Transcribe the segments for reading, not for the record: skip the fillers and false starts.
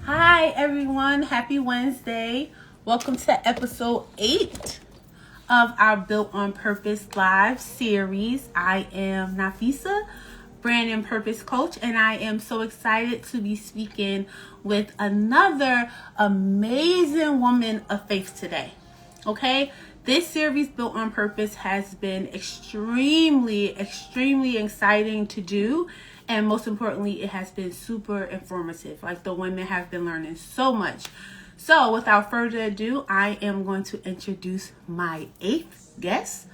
Hi, everyone. Happy Wednesday. Welcome to episode 8 of our Built on Purpose live series. I am Nafisa, brand and purpose coach, and I am so excited to be speaking with another amazing woman of faith today. Okay? This series, Built on Purpose, has been extremely exciting to do. And most importantly, it has been super informative. Like, the women have been learning so much. So without further ado, I am going to introduce my 8th guest,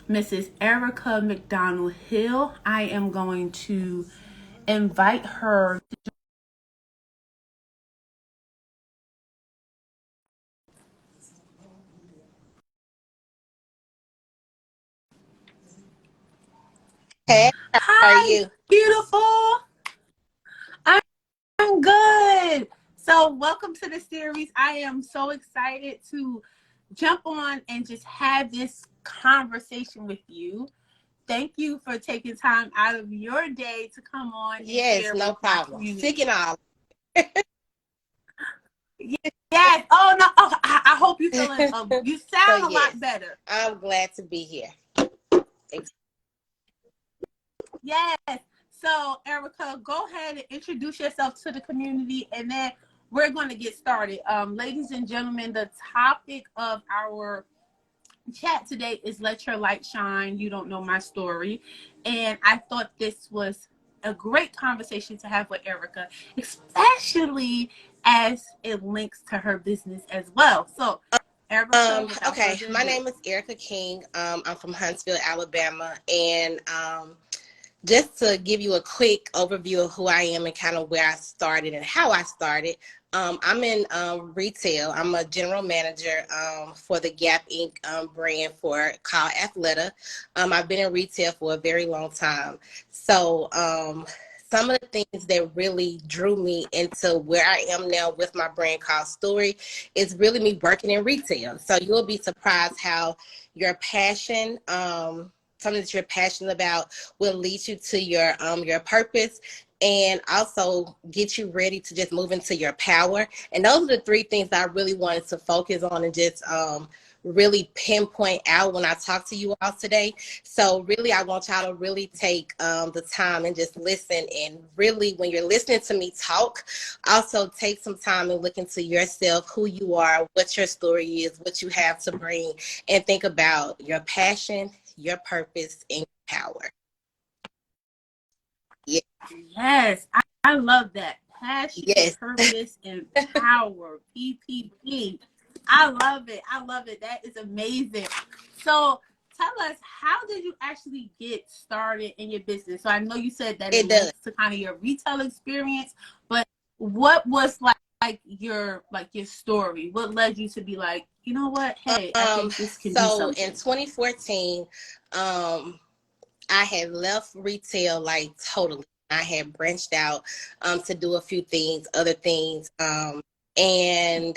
Mrs. Erica McDonald Hill. I am going to invite her. Hey, how are Hi, you? beautiful. I'm good. So welcome to the series. I am so excited to jump on and just have this conversation with you. Thank you for taking time out of your day to come on and Yes, share no with my problem. Sick community. and all. Yes. Oh no. Oh, I hope you feeling. You So sound a yes, lot better. I'm glad to be here. Yes. So Erica, go ahead and introduce yourself to the community, and then we're going to get started. Ladies and gentlemen, the topic of our chat today is "Let Your Light Shine." You don't know my story, and I thought this was a great conversation to have with Erica, especially as it links to her business as well. So, Erica, without Okay, further my ado. name is Erica King. I'm from Huntsville, Alabama, and just to give you a quick overview of who I am and kind of where I started and how I started, I'm in retail. I'm a general manager for the Gap Inc. Brand for called Athleta. I've been in retail for a very long time. So some of the things that really drew me into where I am now with my brand called Story is really me working in retail. So you'll be surprised how your passion, something that you're passionate about, will lead you to your purpose and also get you ready to just move into your power. And those are the three things that I really wanted to focus on and just really pinpoint out when I talk to you all today. So really, I want y'all to really take the time and just listen. And really, when you're listening to me talk, also take some time and look into yourself, who you are, what your story is, what you have to bring, and think about your passion, your purpose, and your power. Yeah. Yes, I love that. Passion, Yes. purpose, and power. PPP. I love it. I love it. That is amazing. So tell us, how did you actually get started in your business? So I know you said that it It does. links to kind of your retail experience, but what was like your story? What led you to be like, you know what? Hey, I think this can be So in something. 2014, I had left retail like totally. I had branched out to do a few things, other things. And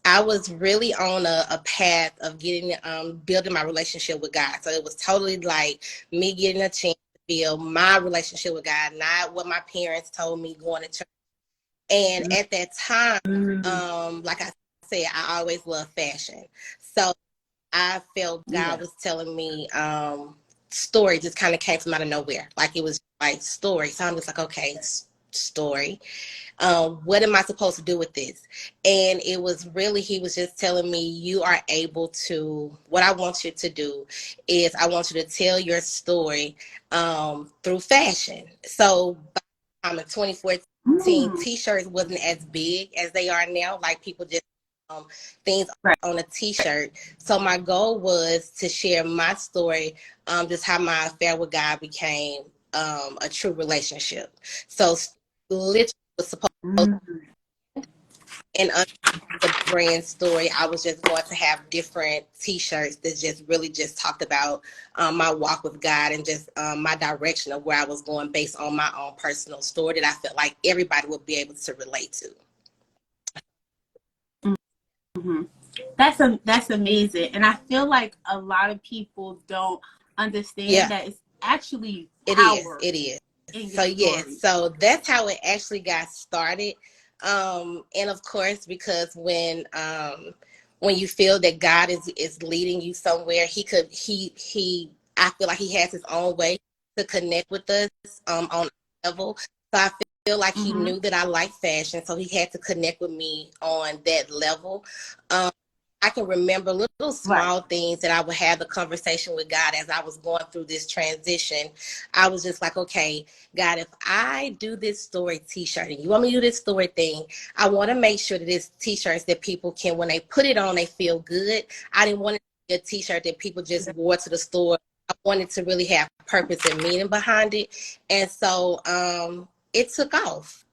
I was really on a path of getting building my relationship with God. So it was totally like me getting a chance to build my relationship with God, not what my parents told me going to church. And at that time, Mm, like I said, I always loved fashion. So I felt God yeah. was telling me story just kind of came from out of nowhere. Like it was like story. So I'm just like, okay, story. What am I supposed to do with this? And it was really, he was just telling me, you are able to, what I want you to do is I want you to tell your story through fashion. So by the time in 2014, Mm, t-shirts wasn't as big as they are now. Like people just um, things right. on a t-shirt. So my goal was to share my story, just how my affair with God became a true relationship. So literally was supposed Mm. and under the brand story, I was just going to have different T-shirts that just really just talked about my walk with God and just my direction of where I was going based on my own personal story that I felt like everybody would be able to relate to. Mhm. That's amazing, and I feel like a lot of people don't understand Yeah, that it's actually it is. power It is. in your So yes, story. so that's how it actually got started. And of course, because when you feel that God is leading you somewhere, I feel like he has his own way to connect with us on a level. So I feel like he Mm-hmm. knew that I like fashion, so he had to connect with me on that level. Um, I can remember little Right. small things that I would have the conversation with God as I was going through this transition. I was just like, okay, God, if I do this story t-shirt and you want me to do this story thing, I want to make sure that it's t-shirts that people can, when they put it on, they feel good. I didn't want it to be a t-shirt that people just wore to the store. I wanted to really have purpose and meaning behind it. And so it took off.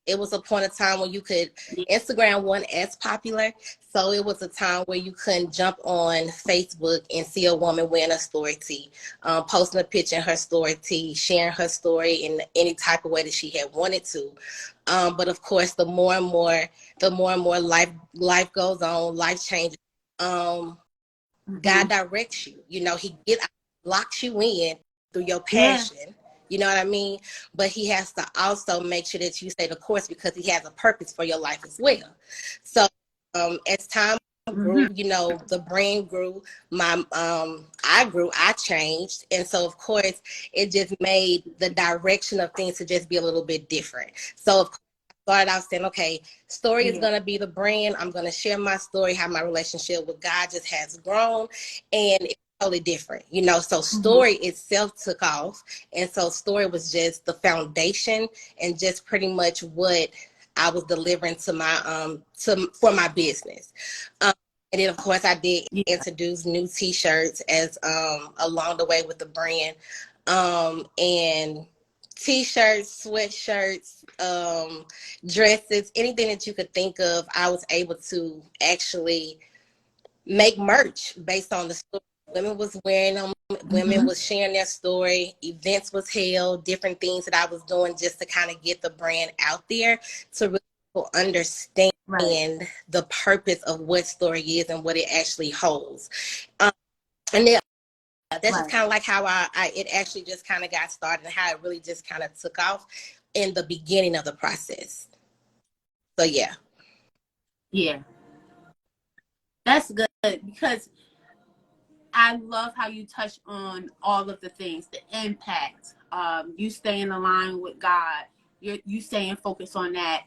It was a point of time when you could, Instagram wasn't as popular. So it was a time where you couldn't jump on Facebook and see a woman wearing a story tee, posting a picture in her story tee, sharing her story in any type of way that she had wanted to. But of course, the more and more life goes on, life changes. God Mm-hmm. directs you. You know, he locks you in through your Yeah. passion. You know what I mean? But he has to also make sure that you stay the course because he has a purpose for your life as well. So as time Mm-hmm. grew, you know, the brand grew, I grew, I changed. And so of course it just made the direction of things to just be a little bit different. So of course I started out saying, okay, story is Yeah. gonna be the brand. I'm gonna share my story, how my relationship with God just has grown. And it's totally different, you know. So Mm-hmm. story itself took off. And so story was just the foundation and just pretty much what I was delivering to my for my business. Um, and then of course I did Yeah. introduce new t-shirts as along the way with the brand. And t-shirts, sweatshirts, dresses, anything that you could think of, I was able to actually make merch based on the story. Women was wearing them. Women Mm-hmm. was sharing their story. Events was held. Different things that I was doing just to kind of get the brand out there to really people understand Right. the purpose of what story is and what it actually holds. Um, and then that's just Right. kind of like how it actually just kind of got started and how it really just kind of took off in the beginning of the process. So yeah. Yeah. That's good because I love how you touch on all of the things, the impact, you staying aligned with God, you staying focused on that,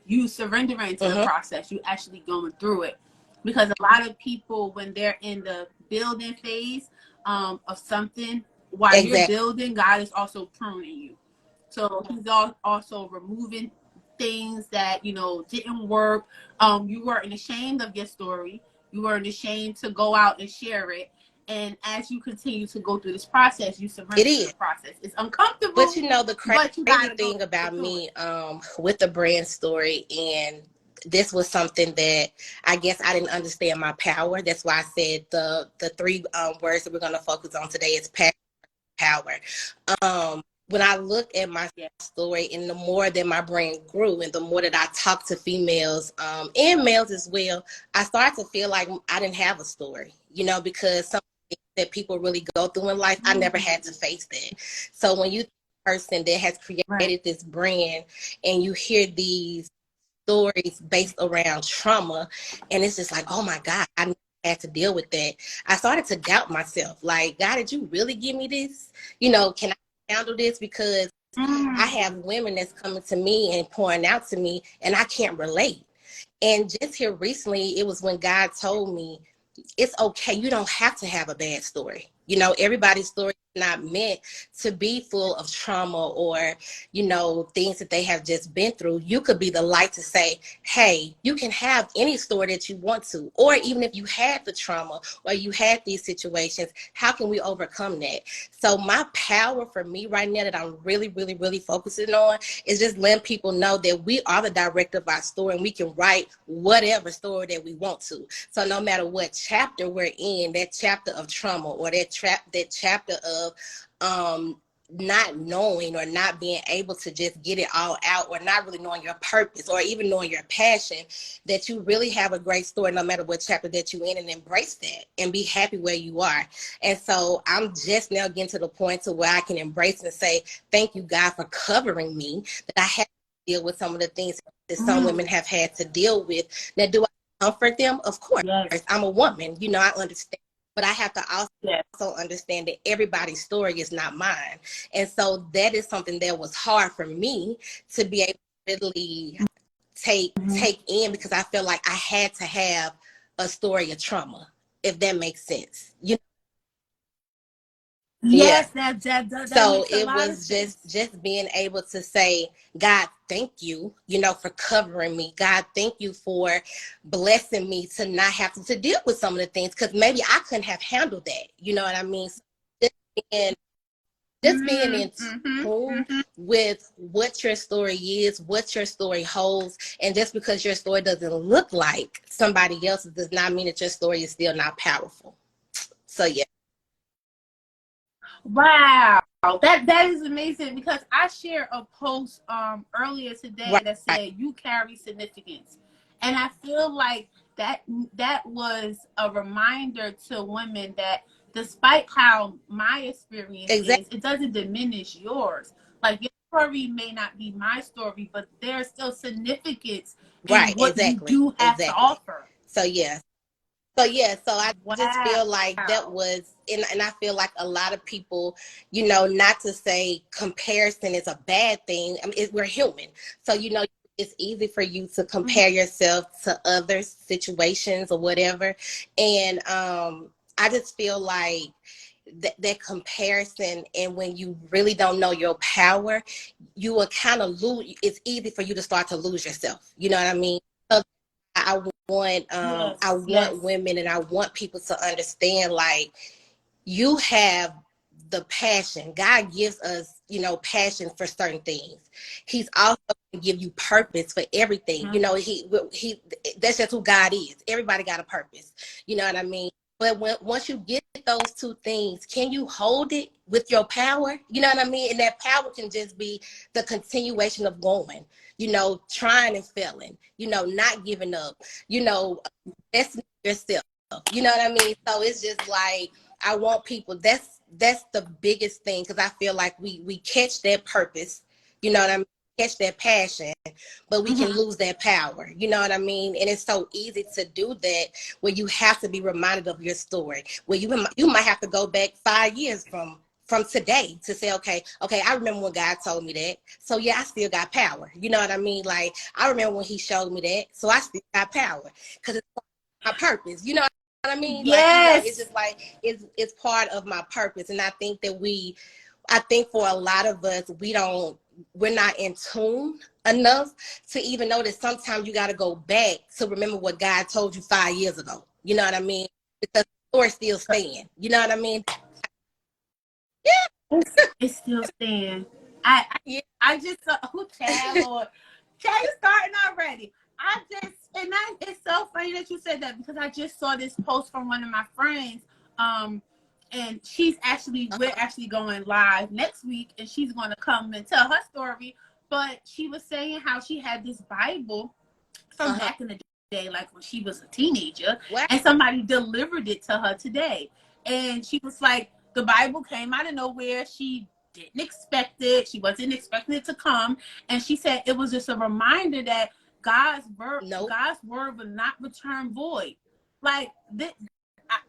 you surrendering to the Mm-hmm. process, you actually going through it. Because a lot of people, when they're in the building phase of something, while you're Exactly. building, God is also pruning you. So he's also removing things that didn't work. You weren't ashamed of your story. You weren't ashamed to go out and share it. And as you continue to go through this process, you It surrender to the is. process. It's But uncomfortable, you know, the but you crazy gotta go thing about through it. me with the brand story, and this was something that I guess I didn't understand my power. That's why I said the three words that we're going to focus on today is passion, power. When I look at my Yeah. story, and the more that my brand grew, and the more that I talked to females and males as well, I started to feel like I didn't have a story, you know, because some that people really go through in life, I never had to face that. So when you person that has Right. created this brand and you hear these stories based around trauma, and it's just like, oh my God, I never had to deal with that. I started to doubt myself. Like, God, did you really give me this? You know, can I handle this? Because I Mm. have women that's coming to me and pouring out to me, and I can't relate. And just here recently, it was when God told me it's okay. You don't have to have a bad story. You know, everybody's story is not meant to be full of trauma or, you know, things that they have just been through. You could be the light to say, hey, you can have any story that you want to. Or even if you had the trauma or you had these situations, how can we overcome that? So my power for me right now that I'm really, really, really focusing on is just letting people know that we are the director of our story and we can write whatever story that we want to. So no matter what chapter we're in, that chapter of trauma or that chapter of not knowing or not being able to just get it all out or not really knowing your purpose or even knowing your passion, that you really have a great story no matter what chapter that you're in, and embrace that and be happy where you are. And so I'm just now getting to the point to where I can embrace and say, thank you, God, for covering me, that I have to deal with some of the things that some women have had to deal with. Now, do I comfort them? Of course. Yes. I'm a woman, you know, I understand. But I have to also Yes. understand that everybody's story is not mine. And so that is something that was hard for me to be able to really take in, because I feel like I had to have a story of trauma, if that makes sense. You know? Yes, Yeah. that So makes a it lot of was sense. just being able to say, God, thank you, you know, for covering me. God, thank you for blessing me to not have to deal with some of the things, because maybe I couldn't have handled that. You know what I mean? So just being in tune with what your story is, what your story holds, and just because your story doesn't look like somebody else's does not mean that your story is still not powerful. So yeah. Wow, that is amazing, because I shared a post earlier today that Right. said you carry significance, and I feel like that was a reminder to women that despite how my experience is, Exactly. it doesn't diminish yours. Like, your story may not be my story, but there's still significance in Right. what you Exactly. do have to Exactly. offer. So yeah. So yeah, so I just Wow. feel like that was, and I feel like a lot of people, you know, not to say comparison is a bad thing. I mean, we're human, so you know, it's easy for you to compare yourself to other situations or whatever, and I just feel like that comparison, and when you really don't know your power, you will kind of lose. It's easy for you to start to lose yourself. You know what I mean? So I Yes. want women, and I want people to understand, like, you have the passion. God gives us, you know, passion for certain things. He's also going to give you purpose for everything. You know, he that's just who God is. Everybody got a purpose. You know what I mean? But once you get those two things, can you hold it with your power? You know what I mean? And that power can just be the continuation of going, you know, trying and failing, you know, not giving up, you know, that's yourself. You know what I mean? So it's just like, I want people, that's the biggest thing, because I feel like we catch that purpose, you know what I mean? Catch that passion, but we can lose that power. You know what I mean? And it's so easy to do that, where you have to be reminded of your story. Where you might have to go back 5 years from today to say, okay, I remember when God told me that. So yeah, I still got power. You know what I mean? Like, I remember when he showed me that. So I still got power, because it's my purpose. You know what I mean? Like, you know, it's Yes. just like, it's part of my purpose. And I think that I think for a lot of us, we're not in tune enough to even know that sometimes you got to go back to remember what God told you 5 years ago. You know what I mean? Because the story still stands. You know what I mean? It's still staying. I Yeah. I just saw who Chad Lord. Chad is starting already. It's so funny that you said that, because I just saw this post from one of my friends. And we're actually going live next week, and she's gonna come and tell her story. But she was saying how she had this Bible from back in the day, like when she was a teenager, Wow. and somebody delivered it to her today. And she was like, the Bible came out of nowhere. She didn't expect it. She wasn't expecting it to come. And she said it was just a reminder that Nope. God's word will not return void. Like this,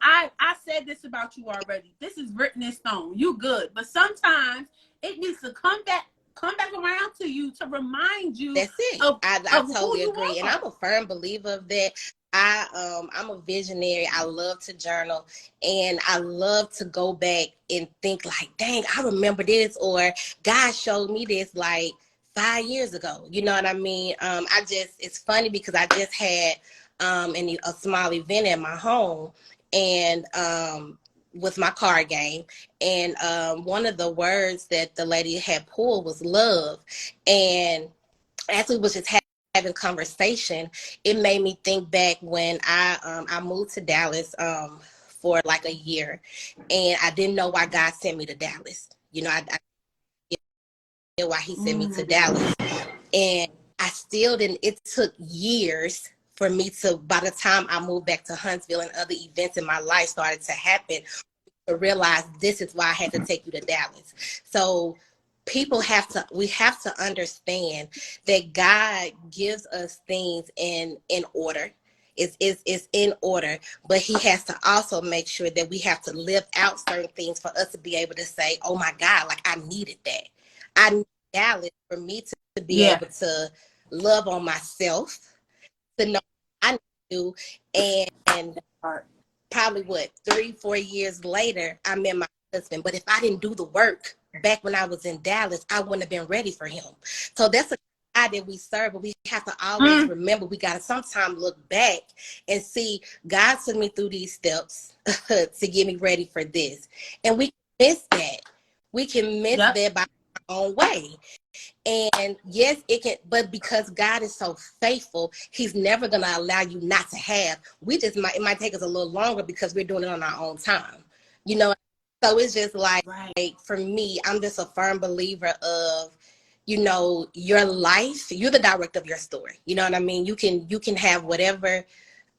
I said this about you already. This is written in stone. You good. But sometimes it needs to come back around to you to remind you That's it. of I of who totally you agree. And are. I'm a firm believer of that. I'm a visionary. I love to journal, and I love to go back and think like, dang, I remember this, or God showed me this like 5 years ago. You know what I mean? It's funny because I just had a small event at my home, and with my card game, and one of the words that the lady had pulled was love. And as we was just having conversation, it made me think back when I moved to Dallas for like a year, and I didn't know why God sent me to Dallas. You know, I didn't know why He sent me to Dallas, and I still didn't. It took years for me to, by the time I moved back to Huntsville and other events in my life started to happen, to realize this is why I had to take you to Dallas. So we have to understand that God gives us things in order. It's in order, but he has to also make sure that we have to live out certain things for us to be able to say, oh my God, like I needed that. I need Dallas for me to be Yeah. able to love on myself, to know I need to do. And probably what 3-4 years later, I met my husband. But if I didn't do the work back when I was in Dallas, I wouldn't have been ready for him. So that's a God that we serve, but we have to always remember we got to sometimes look back and see God took me through these steps to get me ready for this. And we miss that. We can miss that by our own way. And yes, it can, but because God is so faithful, he's never going to allow you not to have. It might take us a little longer because we're doing it on our own time, you know? So it's just like for me, I'm just a firm believer of, your life, you're the director of your story. You know what I mean? You can have whatever.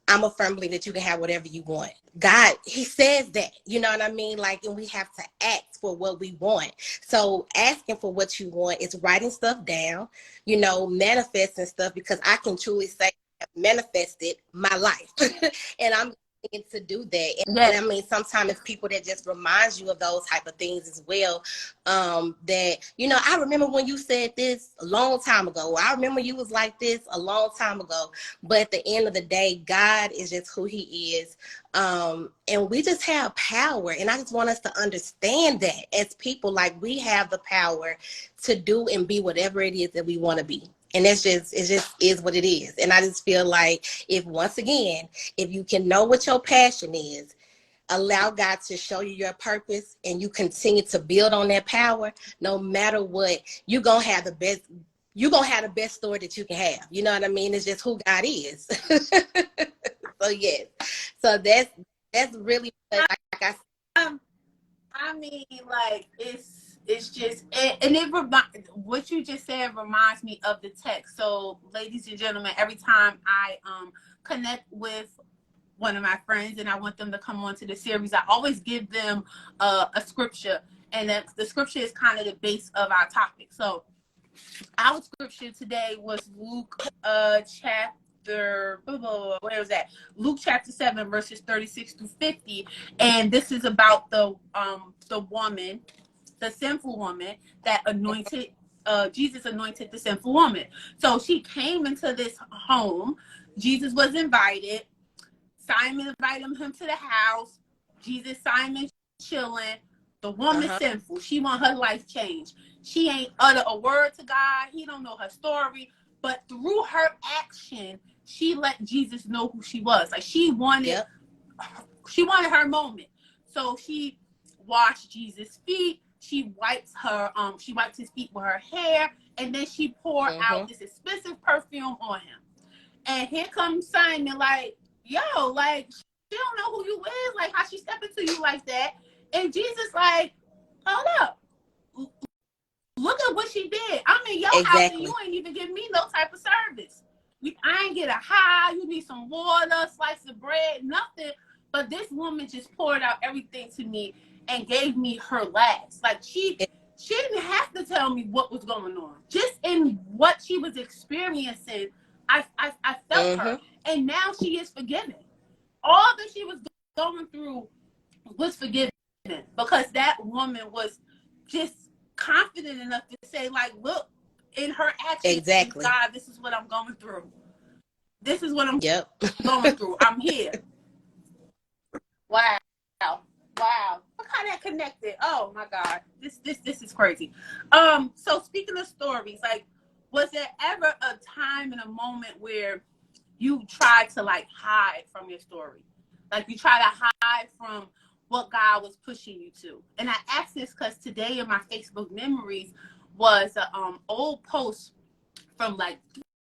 I'm a firm believer that you can have whatever you want. God, he says that, you know what I mean? Like, and we have to ask for what we want. So asking for what you want is writing stuff down, manifesting stuff, because I can truly say I manifested my life. And I'm to do that. And I mean, sometimes it's people that just reminds you of those type of things as well. That, I remember when you said this a long time ago. I remember you was like this a long time ago. But at the end of the day, God is just who he is. And we just have power. And I just want us to understand that as people, like, we have the power to do and be whatever it is that we want to be. And it just is what it is. And I just feel like if you can know what your passion is, allow God to show you your purpose, and you continue to build on that power, no matter what, you're going to have the best story that you can have. You know what I mean? It's just who God is. So yes. So that's really what, like I said. I mean, like, it's just, and what you just said reminds me of the text. So, ladies and gentlemen, every time I connect with one of my friends and I want them to come on to the series, I always give them a scripture, and the scripture is kind of the base of our topic. So, our scripture today was Luke chapter, where was that? Luke chapter 7, verses 36 through 50. And this is about the woman, the sinful woman that anointed, Jesus anointed the sinful woman. So she came into this home. Jesus was invited. Simon invited him to the house. Simon chilling. The woman sinful. She want her life changed. She ain't utter a word to God. He don't know her story. But through her action, she let Jesus know who she was. Like, she wanted her moment. So she washed Jesus' feet. She wiped his feet with her hair, and then she poured out this expensive perfume on him. And here comes Simon, like, yo, like, she don't know who you is, like, how she step into you like that. And Jesus, like, hold up, look at what she did. I'm in your house and you ain't even give me no type of service. I ain't get a high. You need some water, slice of bread, nothing. But this woman just poured out everything to me and gave me her last. Like, she didn't have to tell me what was going on. Just in what she was experiencing, I felt her. And now she is forgiven. All that she was going through was forgiven, because that woman was just confident enough to say, like, look, in her actions, God, this is what I'm going through. This is what I'm going through. I'm here. Wow. Look how that connected. Oh my God. This is crazy. So speaking of stories, like, was there ever a time and a moment where you tried to, like, hide from your story? Like, you try to hide from what God was pushing you to? And I asked this because today in my Facebook memories was an old post from like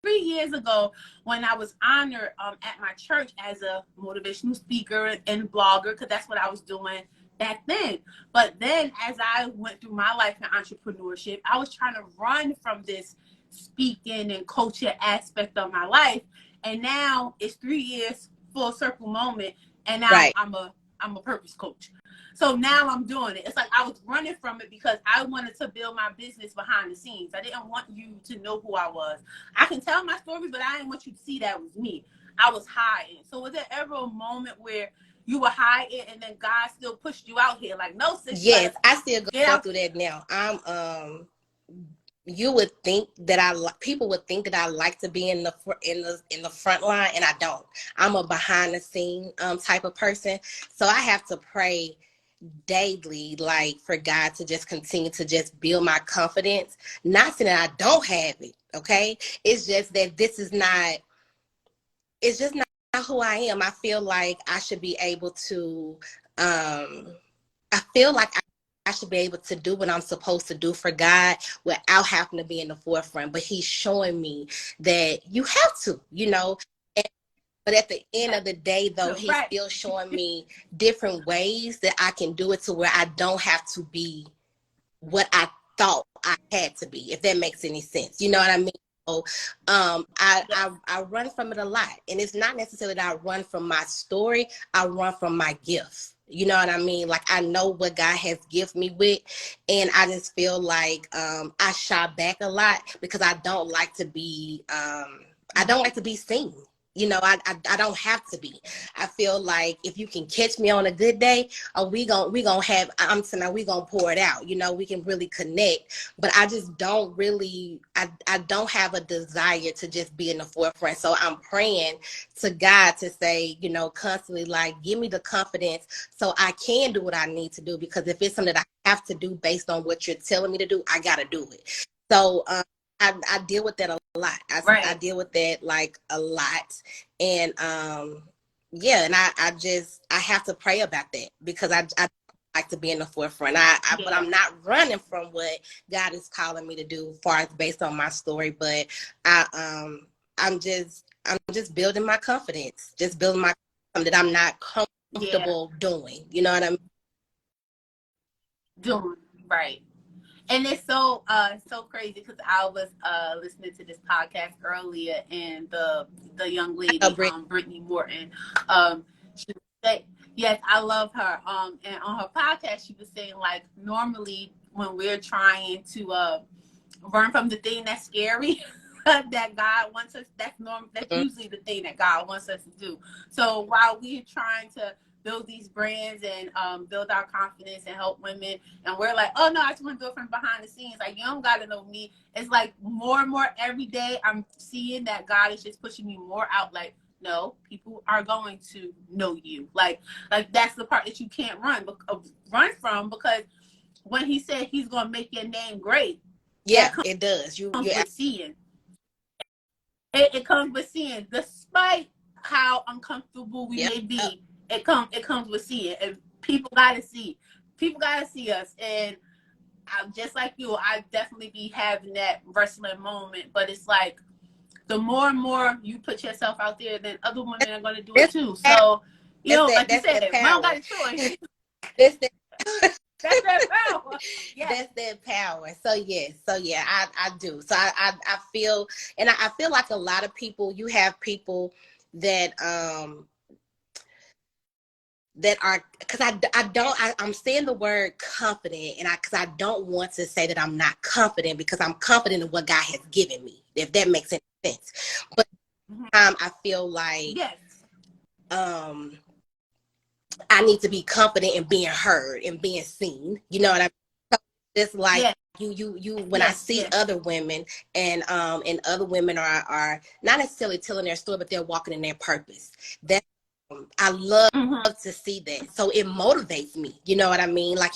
3 years ago when I was honored at my church as a motivational speaker and blogger, because that's what I was doing back then. But then as I went through my life in entrepreneurship, I was trying to run from this speaking and coaching aspect of my life. And now it's 3 years, full circle moment. And now I'm a purpose coach. So now I'm doing it. It's like I was running from it because I wanted to build my business behind the scenes. I didn't want you to know who I was. I can tell my story, but I didn't want you to see that was me. I was hiding. So was there ever a moment where you were hiding and then God still pushed you out here? Like, no, sis. Yes, I still go out through that now. You would think that people would think that I like to be in the front line, and I don't. I'm a behind the scene type of person, so I have to pray daily, like, for God to just continue to just build my confidence. Not saying that I don't have it, okay? It's just that this is not. It's just not who I am. I feel like I should be able to. I feel like I should be able to do what I'm supposed to do for God without having to be in the forefront. But He's showing me that you have to, you know. But at the end of the day, though, He's still showing me different ways that I can do it to where I don't have to be what I thought I had to be, if that makes any sense. You know what I mean? So, I run from it a lot, and it's not necessarily that I run from my story. I run from my gift. You know what I mean? Like, I know what God has gifted me with, and I just feel like I shy back a lot because I don't like to be seen. You know, I don't have to be. I feel like if you can catch me on a good day, we gonna have. I'm saying we gonna pour it out. You know, we can really connect. But I just don't really. I don't have a desire to just be in the forefront. So I'm praying to God to say, you know, constantly, like, give me the confidence so I can do what I need to do. Because if it's something that I have to do based on what you're telling me to do, I gotta do it. So I deal with that a lot. I deal with that like a lot. And yeah, and I have to pray about that because I like to be in the forefront. But I'm not running from what God is calling me to do as far as based on my story. But I'm just building my confidence, just building my confidence that I'm not comfortable doing. You know what I mean? Doing right. And it's so crazy because I was listening to this podcast earlier, and the young lady, Brittany Morton, she said, yes, I love her. And on her podcast, she was saying, like, normally when we're trying to run from the thing that's scary, that God wants us, that's usually the thing that God wants us to do. So while we're trying to build these brands and build our confidence and help women, and we're like, oh no, I just want to do it from behind the scenes, like, you don't gotta know me. It's like more and more every day I'm seeing that God is just pushing me more out, like, no, people are going to know you. Like that's the part that you can't run from, because when He said He's gonna make your name great, it does. You seeing. It comes with seeing, despite how uncomfortable we may be. It comes with seeing, and people gotta see. People gotta see us, and I'm just like you. I definitely be having that wrestling moment, but it's like the more and more you put yourself out there, then other women are gonna do it too. So, you know, like you said, we don't got a choice. That's that power. Yes. That's that power. So yeah, I do. So I feel, and I feel like a lot of people, you have people that are, because I'm saying the word confident, and because I don't want to say that I'm not confident, because I'm confident in what God has given me, if that makes any sense. But I feel like I need to be confident in being heard and being seen. You know what I mean? So it's like you when I see other women and other women are not necessarily telling their story, but they're walking in their purpose. That I love to see that. So it motivates me. You know what I mean? Like,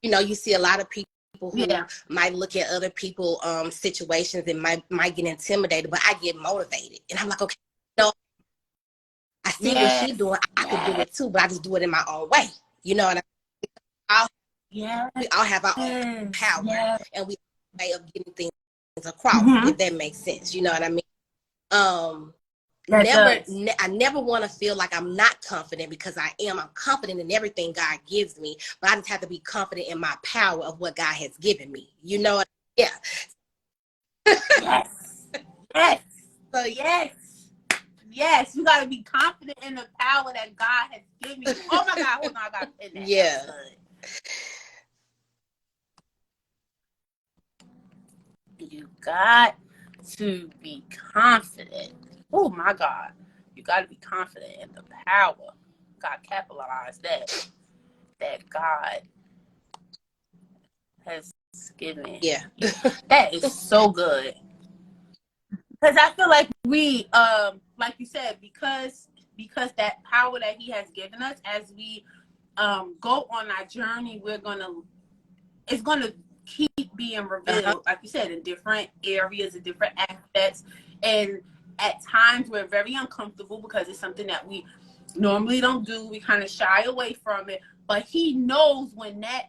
you know, you see a lot of people who might look at other people situations and might get intimidated, but I get motivated. And I'm like, okay, you know, I see what she's doing. I could do it too, but I just do it in my own way. You know what I mean? We all have our own power, and we have a way of getting things across, if that makes sense. You know what I mean? I never want to feel like I'm not confident, because I am. I'm confident in everything God gives me, but I just have to be confident in my power of what God has given me. You know what? Yeah. Yes. Yes. So yes. Yes, you gotta be confident in the power that God has given you. Oh my God, hold on, I gotta pin that. Yeah. You got to be confident. Oh my God. You got to be confident in the power. God capitalized that God has given. Yeah. That is so good. Because I feel like we, like you said, because that power that He has given us, as we go on our journey, it's gonna keep being revealed, like you said, in different areas, in different aspects, and at times we're very uncomfortable because it's something that we normally don't do. We kind of shy away from it, but He knows when that,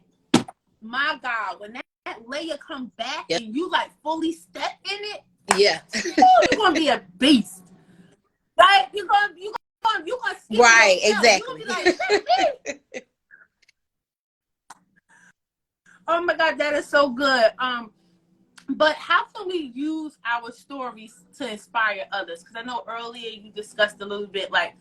my God, when that layer comes back and you like fully step in it. Yeah. You're gonna be a beast, right? You're gonna skip right, yourself. exactly. You're gonna be like, oh my God, that is so good. But how can we use our stories to inspire others? Because I know earlier you discussed a little bit, like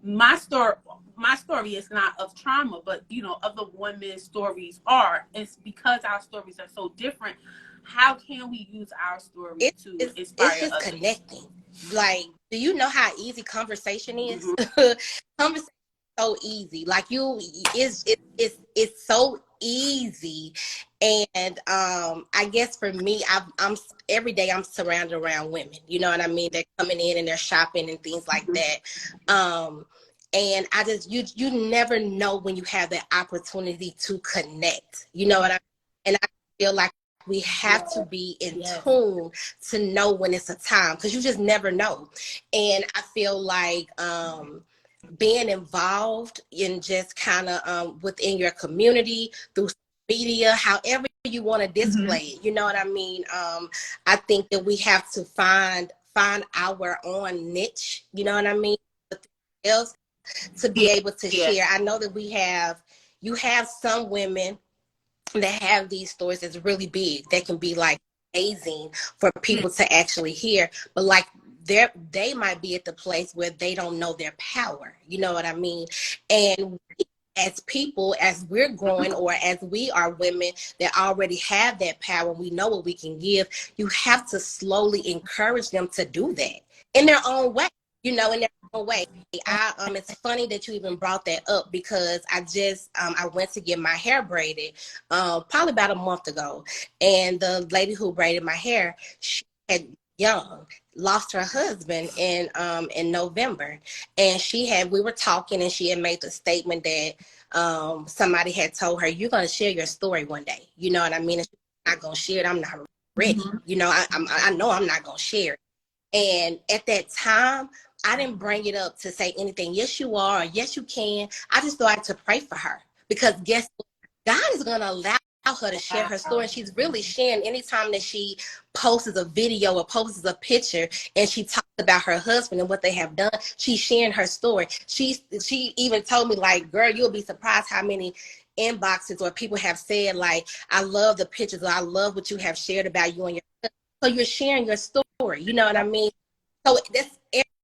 my story is not of trauma, but other women's stories are. It's because our stories are so different. How can we use our story to inspire it's just others? Connecting. Like, do you know how easy conversation is? Conversation is so easy. Like it's so easy. And I guess for me, I'm every day I'm surrounded around women. You know what I mean? They're coming in and they're shopping and things like that. And I just you never know when you have that opportunity to connect. You know what I mean? And I feel like we have to be in tune to know when it's a time, because you just never know. And I feel like being involved in just kind of within your community through media, however you want to display it, you know what I mean? I think that we have to find our own niche, you know what I mean? Else to be able to share. I know that you have some women that have these stories that's really big, that can be like amazing for people to actually hear, but like they might be at the place where they don't know their power, you know what I mean? And as people, as we're growing, or as we are women that already have that power, we know what we can give, you have to slowly encourage them to do that in their own way, in their own way. It's funny that you even brought that up, because I went to get my hair braided probably about a month ago, and the lady who braided my hair, she had lost her husband in November, and we were talking, and she had made the statement that somebody had told her, "You're gonna share your story one day." You know what I mean? If she's not gonna share it, I'm not ready. I know I'm not gonna share it. And at that time, I didn't bring it up to say anything. Yes, you are. Or, yes, you can. I just started to pray for her, because guess what? God is going to allow her to share her story. And she's really sharing anytime that she posts a video or posts a picture and she talks about her husband and what they have done. She's sharing her story. She even told me, like, girl, you'll be surprised how many inboxes or people have said, like, I love the pictures, or I love what you have shared about you and your husband. So you're sharing your story. You know what I mean? So that's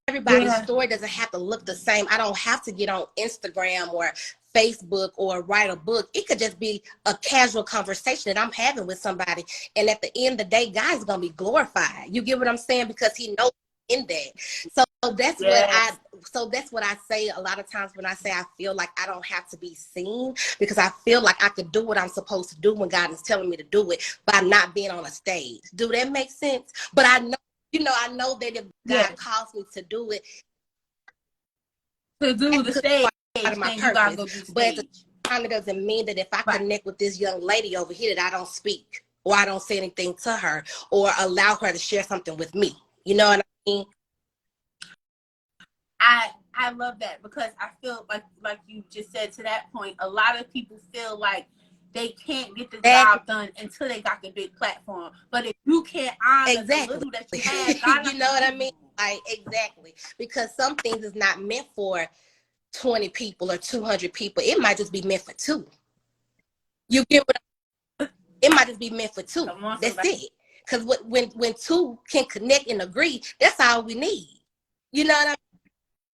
everybody's story doesn't have to look the same. I don't have to get on Instagram or Facebook or write a book. It could just be a casual conversation that I'm having with somebody. And at the end of the day, God's going to be glorified. You get what I'm saying? Because he knows in that. So that's what I say a lot of times when I say I feel like I don't have to be seen, because I feel like I could do what I'm supposed to do when God is telling me to do it by not being on a stage. Do that make sense? But I know, I know that if God calls me to do it, to do the stage, part of my purpose. You gotta go do stage. But at the time, it doesn't mean that if I connect with this young lady over here, that I don't speak, or I don't say anything to her, or allow her to share something with me. You know what I mean? I love that, because I feel like you just said, to that point, a lot of people feel like they can't get the job done until they got the big platform. But if you can't honor the little that you have, God, you know what I mean? Like, exactly. Because some things is not meant for 20 people or 200 people. It might just be meant for 2. You get what it might just be meant for 2. That's it. Because when 2 can connect and agree, that's all we need. You know what I mean?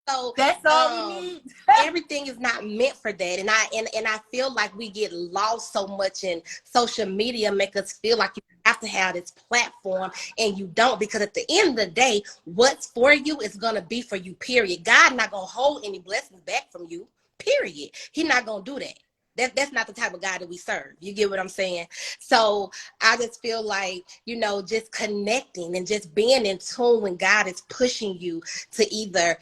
So That's all we need. everything is not meant for that. And I feel like we get lost so much in social media, make us feel like you have to have this platform, and you don't, because at the end of the day, what's for you is gonna be for you, period. God not gonna hold any blessings back from you, period. He's not gonna do that. That's not the type of God that we serve. You get what I'm saying? So I just feel like, just connecting and just being in tune when God is pushing you to either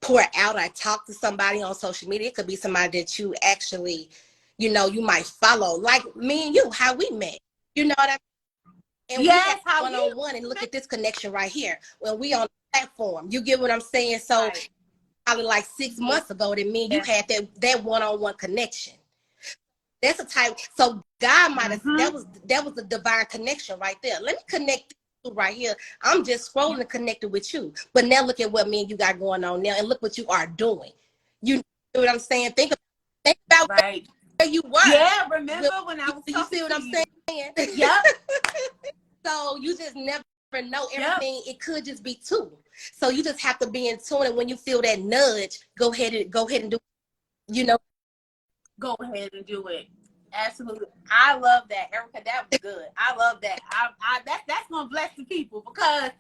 pour out or talk to somebody on social media. It could be somebody that you actually, you might follow, like me and you, how we met. You know what I mean? And Yes, we had how one-on-one, and look at this connection right here when we on the platform. You get what I'm saying? So right. probably like 6 months ago that me and you had that one-on-one connection. That's a type. So God might have, that was a divine connection right there. Let me connect you right here. I'm just scrolling and connected with you. But now look at what me and you got going on now, and look what you are doing. You know what I'm saying? Think about Right. where you were. Yeah, remember when I was You talking see what to I'm you? saying? Yep. So you just never know everything. It could just be two. So you just have to be in tune, and when you feel that nudge, go ahead and do. Go ahead and do it. Absolutely. I love that, Erica. That was good. I love that. That's gonna bless the people, because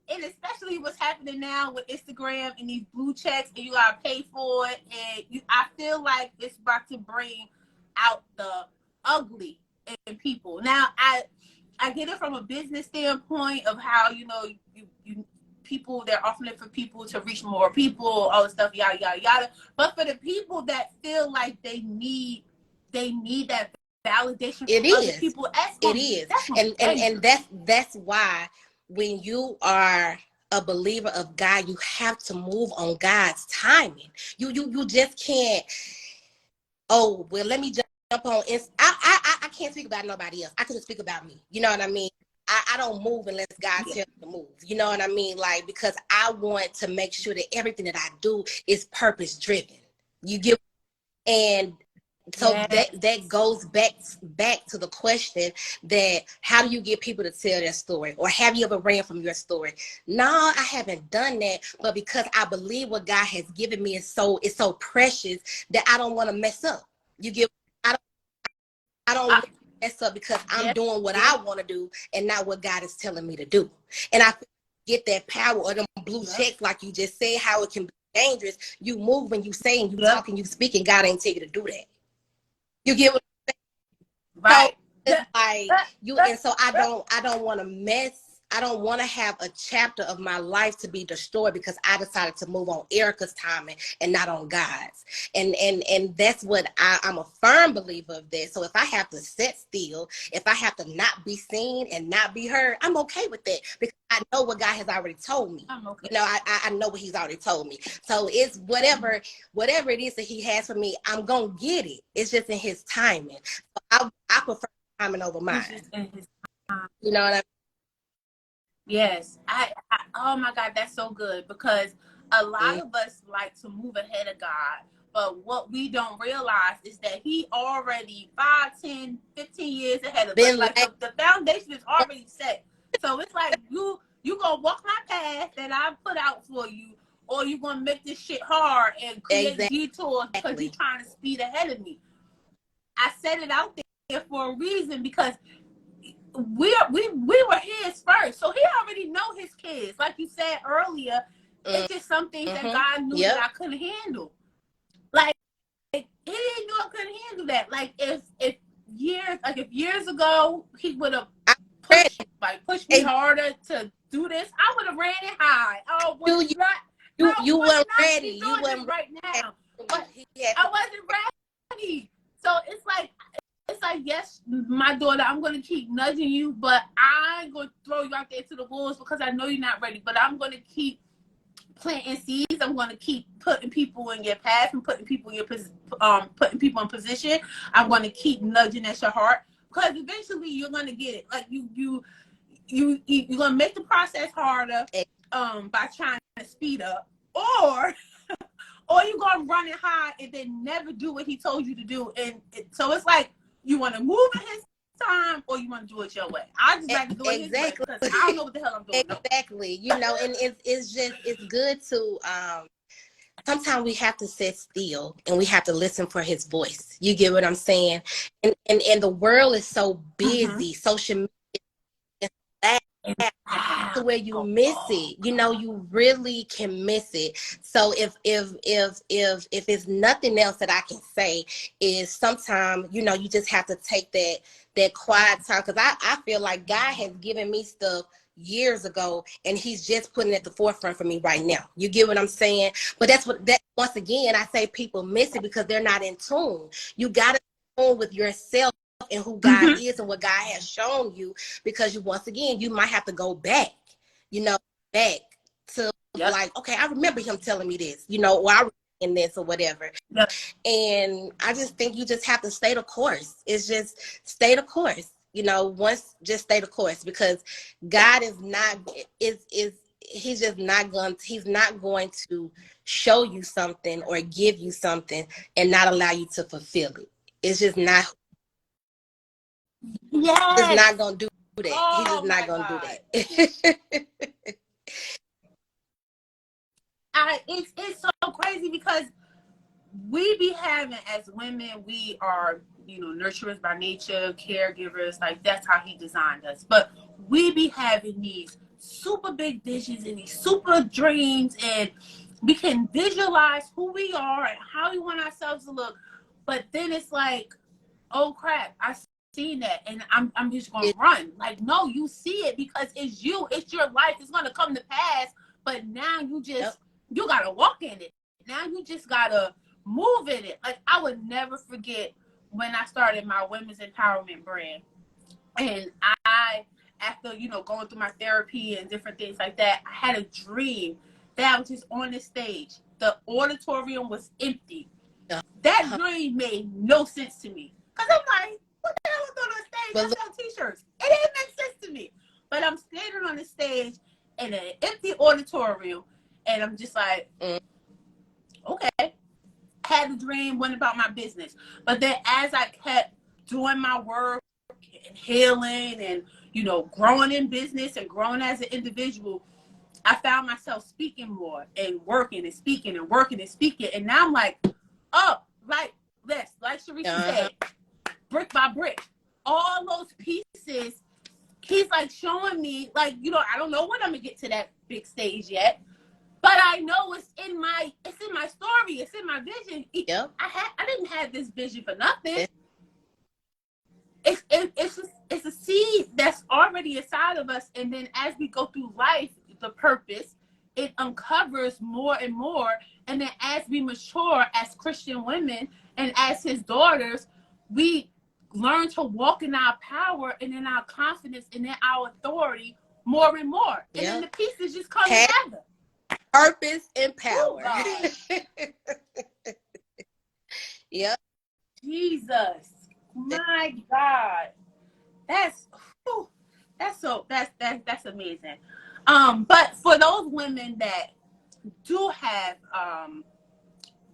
and especially what's happening now with Instagram and these blue checks, and you gotta pay for it, and I feel like it's about to bring out the ugly in people. Now I get it from a business standpoint of how you people, they're offering it for people to reach more people, all this stuff, yada yada yada. But for the people that feel like they need that validation It from other is. people, It is. And that's why when you are a believer of God, you have to move on God's timing. You just can't, oh, well, let me jump on. I can't speak about nobody else. I can just speak about me. You know what I mean? I don't move unless God tells me to move. You know what I mean? Like, because I want to make sure that everything that I do is purpose driven. You get, and so that goes back to the question that how do you get people to tell their story, or have you ever ran from your story? No, I haven't done that, but because I believe what God has given me is so precious that I don't want to mess up. You get, I don't want to mess up because I'm doing what I want to do and not what God is telling me to do. And I get that power or them blue checks, like you just said, how it can be dangerous. You move and you say and you talk and you speak, and God ain't tell you to do that. You get what I'm saying? right. So it's like you, and so I don't want to mess. I don't want to have a chapter of my life to be destroyed because I decided to move on Erica's timing and not on God's. And that's what I'm a firm believer of that. So if I have to sit still, if I have to not be seen and not be heard, I'm okay with that because I know what God has already told me. I'm okay. I know what He's already told me. So it's whatever it is that He has for me, I'm gonna get it. It's just in His timing. So I prefer timing over mine. You know what I mean? Yes. Oh my God, that's so good, because a lot of us like to move ahead of God, but what we don't realize is that He already 5, 10, 15 years ahead of us. Like the foundation is already set. So it's like you gonna walk my path that I put out for you, or you gonna make this shit hard and create detours because you're trying to speed ahead of me. I set it out there for a reason, because we were His first, so He already know His kids. Like you said earlier, it's just some things that God knew that I couldn't handle. Like He didn't know I couldn't handle that. Like if years ago He would have pushed me harder to do this, I would have ran it high. Oh, you weren't ready. You weren't right now. I wasn't ready. So it's like, yes, my daughter, I'm going to keep nudging you, but I ain't going to throw you out there to the wolves because I know you're not ready. But I'm going to keep planting seeds. I'm going to keep putting people in your path and putting people in putting people in position. I'm going to keep nudging at your heart, because eventually you're going to get it. Like you're going to make the process harder by trying to speed up, or you're going to run it high and then never do what He told you to do. And so it's like, you want to move in His time, or you want to do it your way. I just like to do it His way, because I don't know what the hell I'm doing. Exactly. And it's good to sometimes we have to sit still and we have to listen for his voice. You get what I'm saying? And the world is so busy, social media is bad, to where you miss it. You know, you really can miss it. So if it's nothing else that I can say, is sometimes, you know, you just have to take that quiet time, because I feel like God has given me stuff years ago and he's just putting it at the forefront for me right now. You get what I'm saying? But that once again, I say people miss it because they're not in tune. You gotta tune with yourself and who God is and what God has shown you, because you, once again, you might have to go back, you know, back to like, okay, I remember him telling me this, you know, or I remember in this or whatever. And I just think you just have to stay the course. It's just stay the course. You know, just stay the course, because God is not, he's just not going, he's not going to show you something or give you something and not allow you to fulfill it. It's just not, he's not going to do that. He's just not going to do that. It's so crazy because we be having, as women, we are, you know, nurturers by nature, caregivers, like that's how he designed us. But we be having these super big visions and these super dreams, and we can visualize who we are and how we want ourselves to look. But then it's like, oh crap, I seen that and I'm just gonna run. Like, no, you see it because it's you, it's your life, it's gonna come to pass. But now you just you gotta walk in it. Now you just gotta move in it. Like, I would never forget when I started my women's empowerment brand. And I, after, you know, going through my therapy and different things like that, I had a dream that I was just on the stage. The auditorium was empty. That dream made no sense to me. Because I'm like, what the hell is on the stage? I sell t-shirts. It didn't make sense to me. But I'm standing on the stage in an empty auditorium, and I'm just like, okay. Had a dream, went about my business. But then as I kept doing my work and healing and, you know, growing in business and growing as an individual, I found myself speaking more and working and speaking and working and speaking. And now I'm like, oh, like this, like Sharisa said, brick by brick. All those pieces, he's like showing me, like, you know, I don't know when I'm gonna get to that big stage yet. But I know it's in my story. It's in my vision. I didn't have this vision for nothing. It's a seed that's already inside of us. And then as we go through life, the purpose, it uncovers more and more. And then as we mature as Christian women and as his daughters, we learn to walk in our power and in our confidence and in our authority more and more. And then the pieces just come together. Purpose and power. Yep. Jesus, my God, that's amazing. But for those women that do have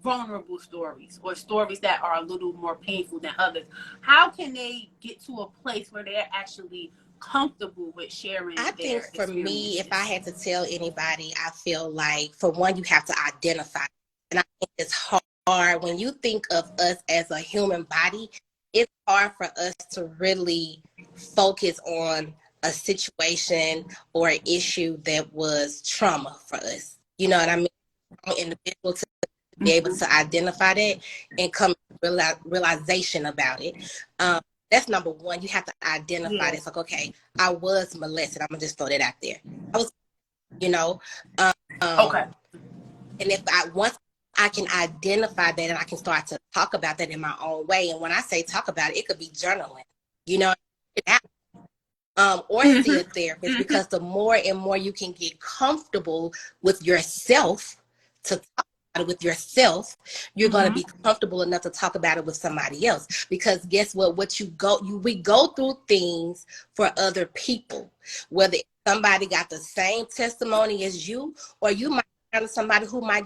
vulnerable stories or stories that are a little more painful than others, how can they get to a place where they're actually comfortable with sharing? I think for me, if I had to tell anybody, I feel like, for one, you have to identify. And I think it's hard when you think of us as a human body. It's hard for us to really focus on a situation or an issue that was trauma for us. You know what I mean? I'm an individual to be able to identify that and come to realization about it. That's number one. You have to identify this. Like, okay, I was molested. I'm gonna just throw that out there. I was, you know. Okay. And if once I can identify that and I can start to talk about that in my own way, and when I say talk about it, it could be journaling, you know, or see a therapist, because the more and more you can get comfortable with yourself to talk about it with yourself, you're going to be comfortable enough to talk about it with somebody else. Because guess what? We go through things for other people, whether somebody got the same testimony as you, or you might find somebody who might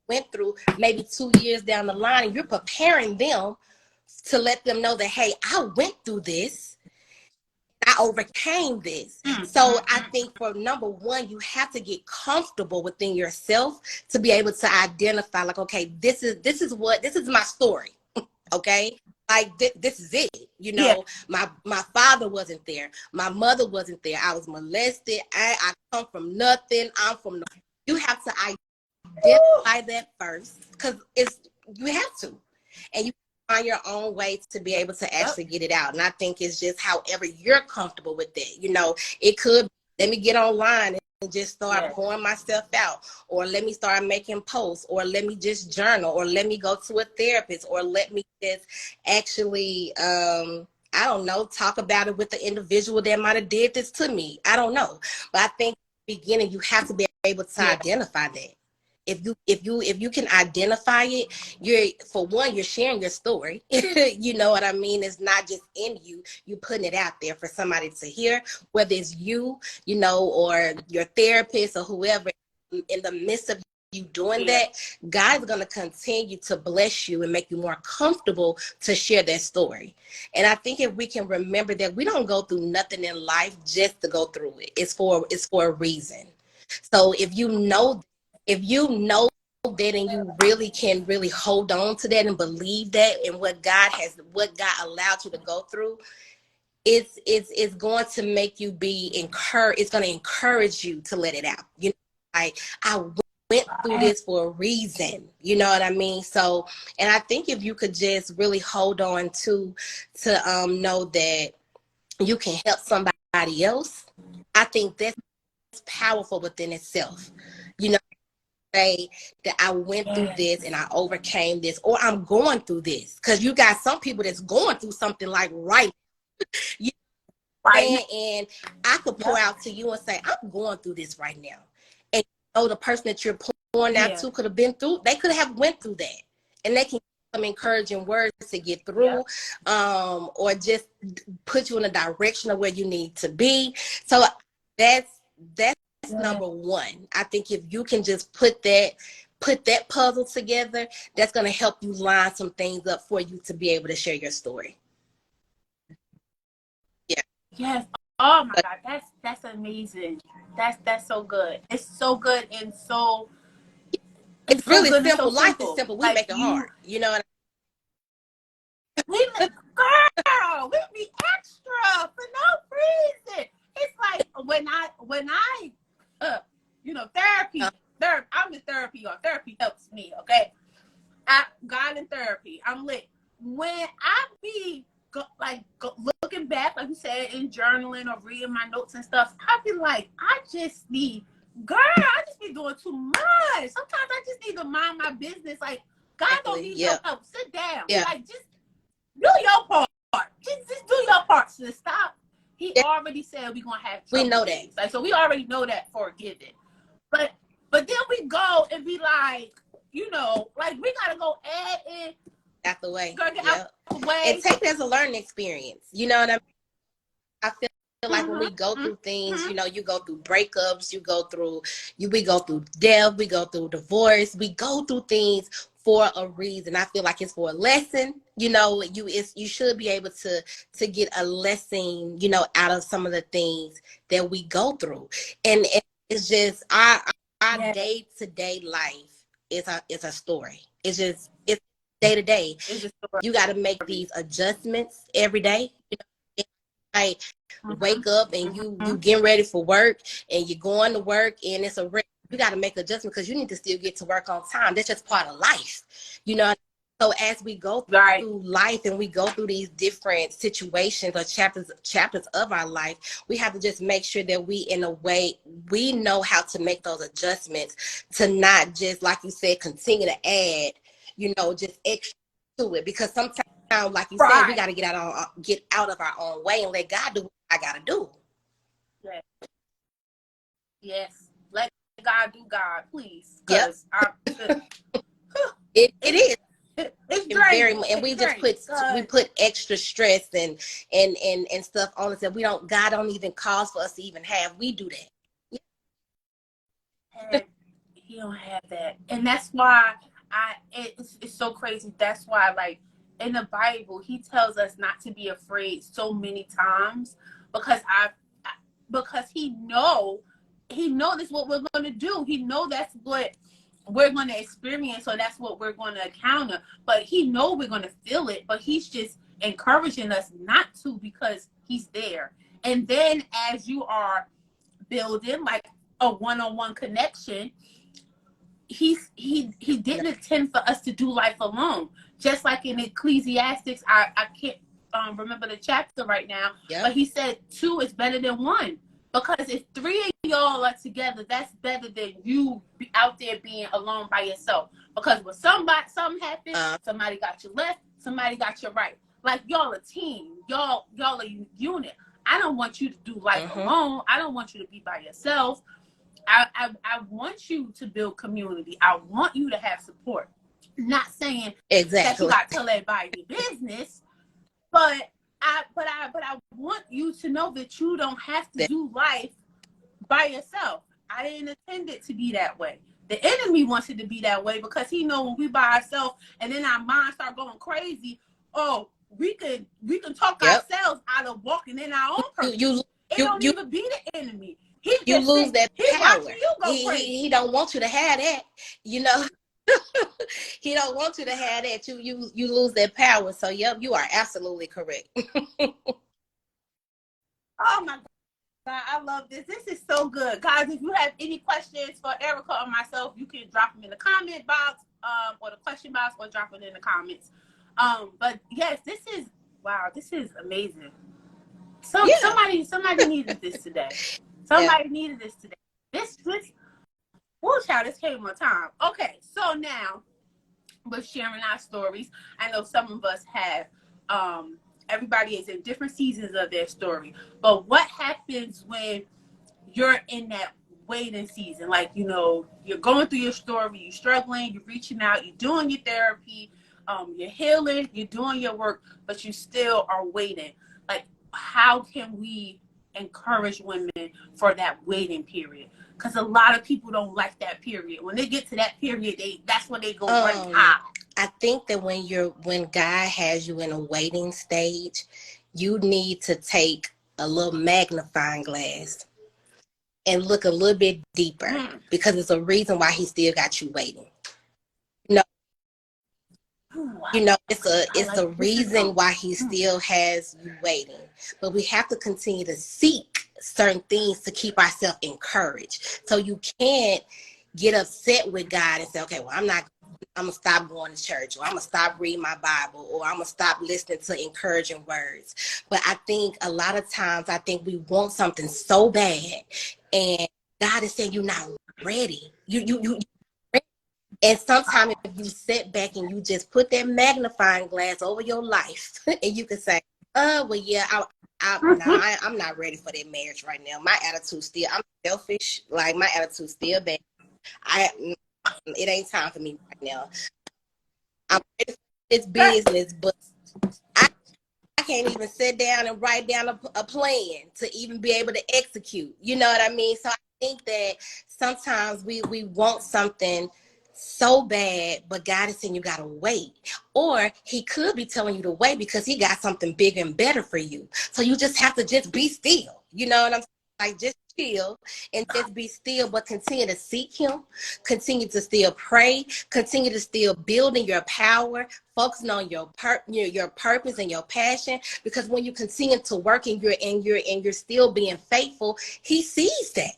went through maybe 2 years down the line, and you're preparing them to let them know that, hey, I went through this. I overcame this. So I think for number one, you have to get comfortable within yourself to be able to identify, like, okay, this is my story. Okay. Like this is it. You know, my father wasn't there. My mother wasn't there. I was molested. I come from nothing. I'm from no. You have to identify that first, because you have to, and you find your own way to be able to actually get it out. And I think it's just however you're comfortable with it. You know, it could, let me get online and just start pouring myself out, or let me start making posts, or let me just journal, or let me go to a therapist, or let me just actually I don't know, talk about it with the individual that might have did this to me. I don't know. But I think in the beginning you have to be able to identify that. If you can identify it, you're sharing your story. You know what I mean? It's not just in you. You're putting it out there for somebody to hear, whether it's you, you know, or your therapist or whoever. In the midst of you doing that, God's going to continue to bless you and make you more comfortable to share that story. And I think if we can remember that we don't go through nothing in life just to go through it. It's for a reason. So if you know that, and you really can really hold on to that and believe that, and what God allowed you to go through, it's going to make you be encouraged. It's going to encourage you to let it out. You know, like, I went through this for a reason. You know what I mean? So, and I think if you could just really hold on to know that you can help somebody else, I think that's powerful within itself. You know, say that I went through this and I overcame this, or I'm going through this, because you got some people that's going through something like right. You know, and I could pour out to you and say, I'm going through this right now, and you know, the person that you're pouring out to could have been through, they could have went through that, and they can some encouraging words to get through, or just put you in a direction of where you need to be. So that's number one. I think if you can just put that puzzle together, that's going to help you line some things up for you to be able to share your story. Yeah. Yes. Oh my God, that's amazing. That's so good. It's so good, and so it's really so simple. So life is simple. We make it hard. You know what girl, we be extra for no reason. It's like when I you know, therapy, I'm in therapy, or therapy helps me, okay? I got in therapy. I'm lit. When I be looking back, like you said, in journaling or reading my notes and stuff, I be like, I just be doing too much. Sometimes I just need to mind my business. Like, God don't need your help. Sit down. Like, just do your part. Just do your part. So stop. He already said we're gonna have trouble. We know that. Like, so we already know that for a given. But then we go and be like, you know, like, we gotta go add in out the way. Out the way. And take it as a learning experience. You know what I mean? I feel like when we go through things, you know, you go through breakups, we go through death, we go through divorce, we go through things for a reason. I feel like it's for a lesson. You know, you should be able to get a lesson, you know, out of some of the things that we go through. And it's just our day-to-day life is a story. It's day to day. You got to make these adjustments every day. You know, like, wake up and you getting ready for work, and you're going to work, and it's a you got to make adjustments because you need to still get to work on time. That's just part of life, you know. So as we go through life and we go through these different situations or chapters of our life, we have to just make sure that we know how to make those adjustments to not just, like you said, continue to add, you know, just extra to it, because sometimes, like you said, we got to get out of our own way and let God do what I got to do. Yes. Let God do God, please. Yep. It is. It's draining. And we just put extra stress and stuff on us that God don't even cause for us to even have. We do that. And he don't have that, and that's why it's so crazy. That's why, like, in the Bible, he tells us not to be afraid so many times, because because he know that's what we're going to do. He know that's what we're going to experience, so that's what we're going to encounter. But he know we're going to feel it, but he's just encouraging us not to, because he's there. And then as you are building like a one-on-one connection, he didn't intend for us to do life alone. Just like in Ecclesiastes, I can't remember the chapter right now, but he said 2 is better than 1. Because if 3 of y'all are together, that's better than you be out there being alone by yourself. Because when something happens, somebody got your left, somebody got your right. Like, y'all a team, y'all a unit. I don't want you to do life alone. I don't want you to be by yourself. I want you to build community. I want you to have support. Not saying that you got to tell everybody your business, but I want you to know that you don't have to do life by yourself. I didn't intend it to be that way. The enemy wants it to be that way, because he know when we by ourselves and then our minds start going crazy, we can talk ourselves out of walking in our own purpose. It don't even be the enemy. You lose that power. He don't want you to have that, you know. He don't want you to have that. You lose that power. So yep, you are absolutely correct. Oh my God, I love this. This is so good. Guys, if you have any questions for Erica or myself, you can drop them in the comment box, or the question box, or drop it in the comments. But yes, this is amazing. Somebody needed this today. Somebody needed this today. This child, this came on time. Okay, so now we're sharing our stories. I know some of us have, everybody is in different seasons of their story. But what happens when you're in that waiting season? Like, you know, you're going through your story, you're struggling, you're reaching out, you're doing your therapy, you're healing, you're doing your work, but you still are waiting. Like, how can we encourage women for that waiting period? Because a lot of people don't like that period. When they get to that period, that's when they go run high. I think that when God has you in a waiting stage, you need to take a little magnifying glass and look a little bit deeper, because it's a reason why he still got you waiting. You know, it's a reason why he still has you waiting. But we have to continue to seek certain things to keep ourselves encouraged. So you can't get upset with God and say, okay, well, I'm gonna stop going to church, or I'm gonna stop reading my Bible, or I'm gonna stop listening to encouraging words. But I think a lot of times, we want something so bad, and God is saying, you're not ready. You And sometimes if you sit back and you just put that magnifying glass over your life, and you can say, well, yeah, I'm not ready for that marriage right now. My attitude still, I'm selfish. Like, my attitude still bad. It ain't time for me right now. I'm ready for this business, but I can't even sit down and write down a plan to even be able to execute. You know what I mean? So I think that sometimes we want something so bad, but God is saying you gotta wait. Or he could be telling you to wait because he got something bigger and better for you. So you just have to just be still. You know what I'm saying? Like, just chill and just be still, but continue to seek him, continue to still pray, continue to still building your power, focusing on your purpose and your passion. Because when you continue to work and you're still being faithful, he sees that.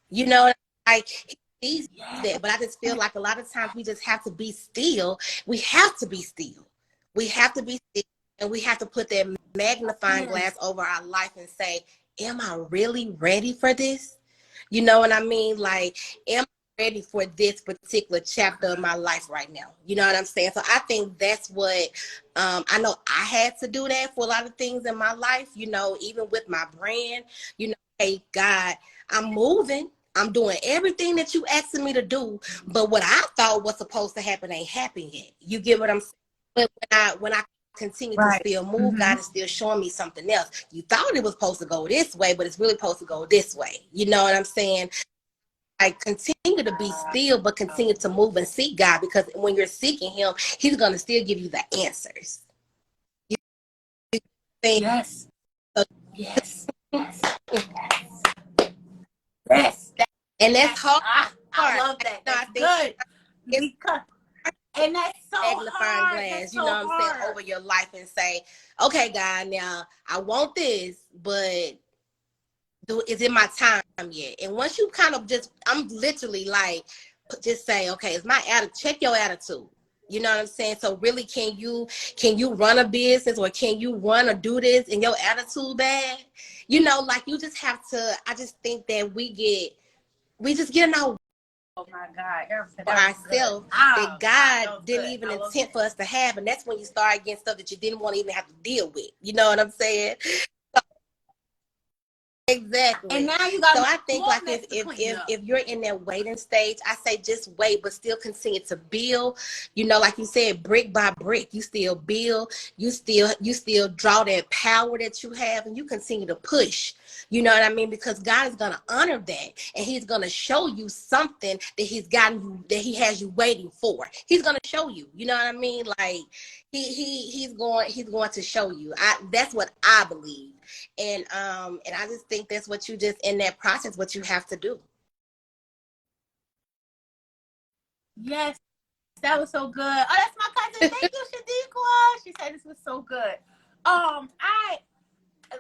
You know, like, he sees that. But I just feel like a lot of times we just have to be still. We have to be still. We have to be still, and we have to put that magnifying glass over our life and say, am I really ready for this? You know what I mean? Like, am I ready for this particular chapter of my life right now? You know what I'm saying? So I think that's what, I know I had to do that for a lot of things in my life, you know, even with my brand, you know, hey, God, I'm moving. I'm doing everything that you asking me to do, but what I thought was supposed to happen ain't happened yet. You get what I'm saying? But when I continue to still move, God is still showing me something else. You thought it was supposed to go this way, but it's really supposed to go this way. You know what I'm saying? I continue to be still, but continue to move and seek God, because when you're seeking him, he's going to still give you the answers. You think? Yes. So yes. Yes. Yes. And that's hard. I love that. That's good. Because, and that's so magnifying hard. glass, That's you so know what I'm saying, hard. over your life and say, okay, God, now I want this, but is it my time yet? And once you kind of just, I'm literally like, just say, okay, it's my attitude. Check your attitude. You know what I'm saying? So really, can you run a business, or can you run or do this and your attitude bad? You know, like you just have to. I just think that we just get in our, Oh my God, for ourselves that God didn't even intend for us to have, and that's when you start getting stuff that you didn't want to even have to deal with. You know what I'm saying? Exactly. And now you got. So I think like if you're in that waiting stage, I say just wait, but still continue to build. You know, like you said, brick by brick, you still build. You still draw that power that you have, and you continue to push. You know what I mean? Because God is gonna honor that, and He's gonna show you something that He has you waiting for. He's gonna show you. You know what I mean? Like he's going to show you. That's what I believe. And I just think that's what you just in that process, what you have to do. Yes, that was so good. Oh, that's my cousin. Thank you, Shadiqua. She said this was so good. I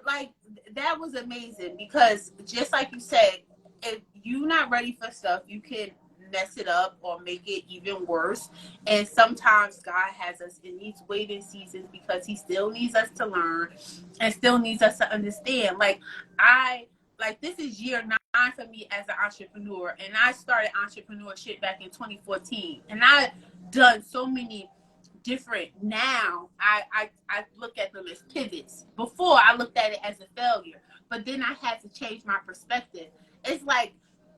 like that was amazing, because just like you said, if you're not ready for stuff, you can mess it up or make it even worse. And sometimes God has us in these waiting seasons because He still needs us to learn and still needs us to understand. This is year 9 for me as an entrepreneur, and I started entrepreneurship back in 2014, and I've done so many different. Now I look at them as pivots. Before, I looked at it as a failure, but then I had to change my perspective. It's like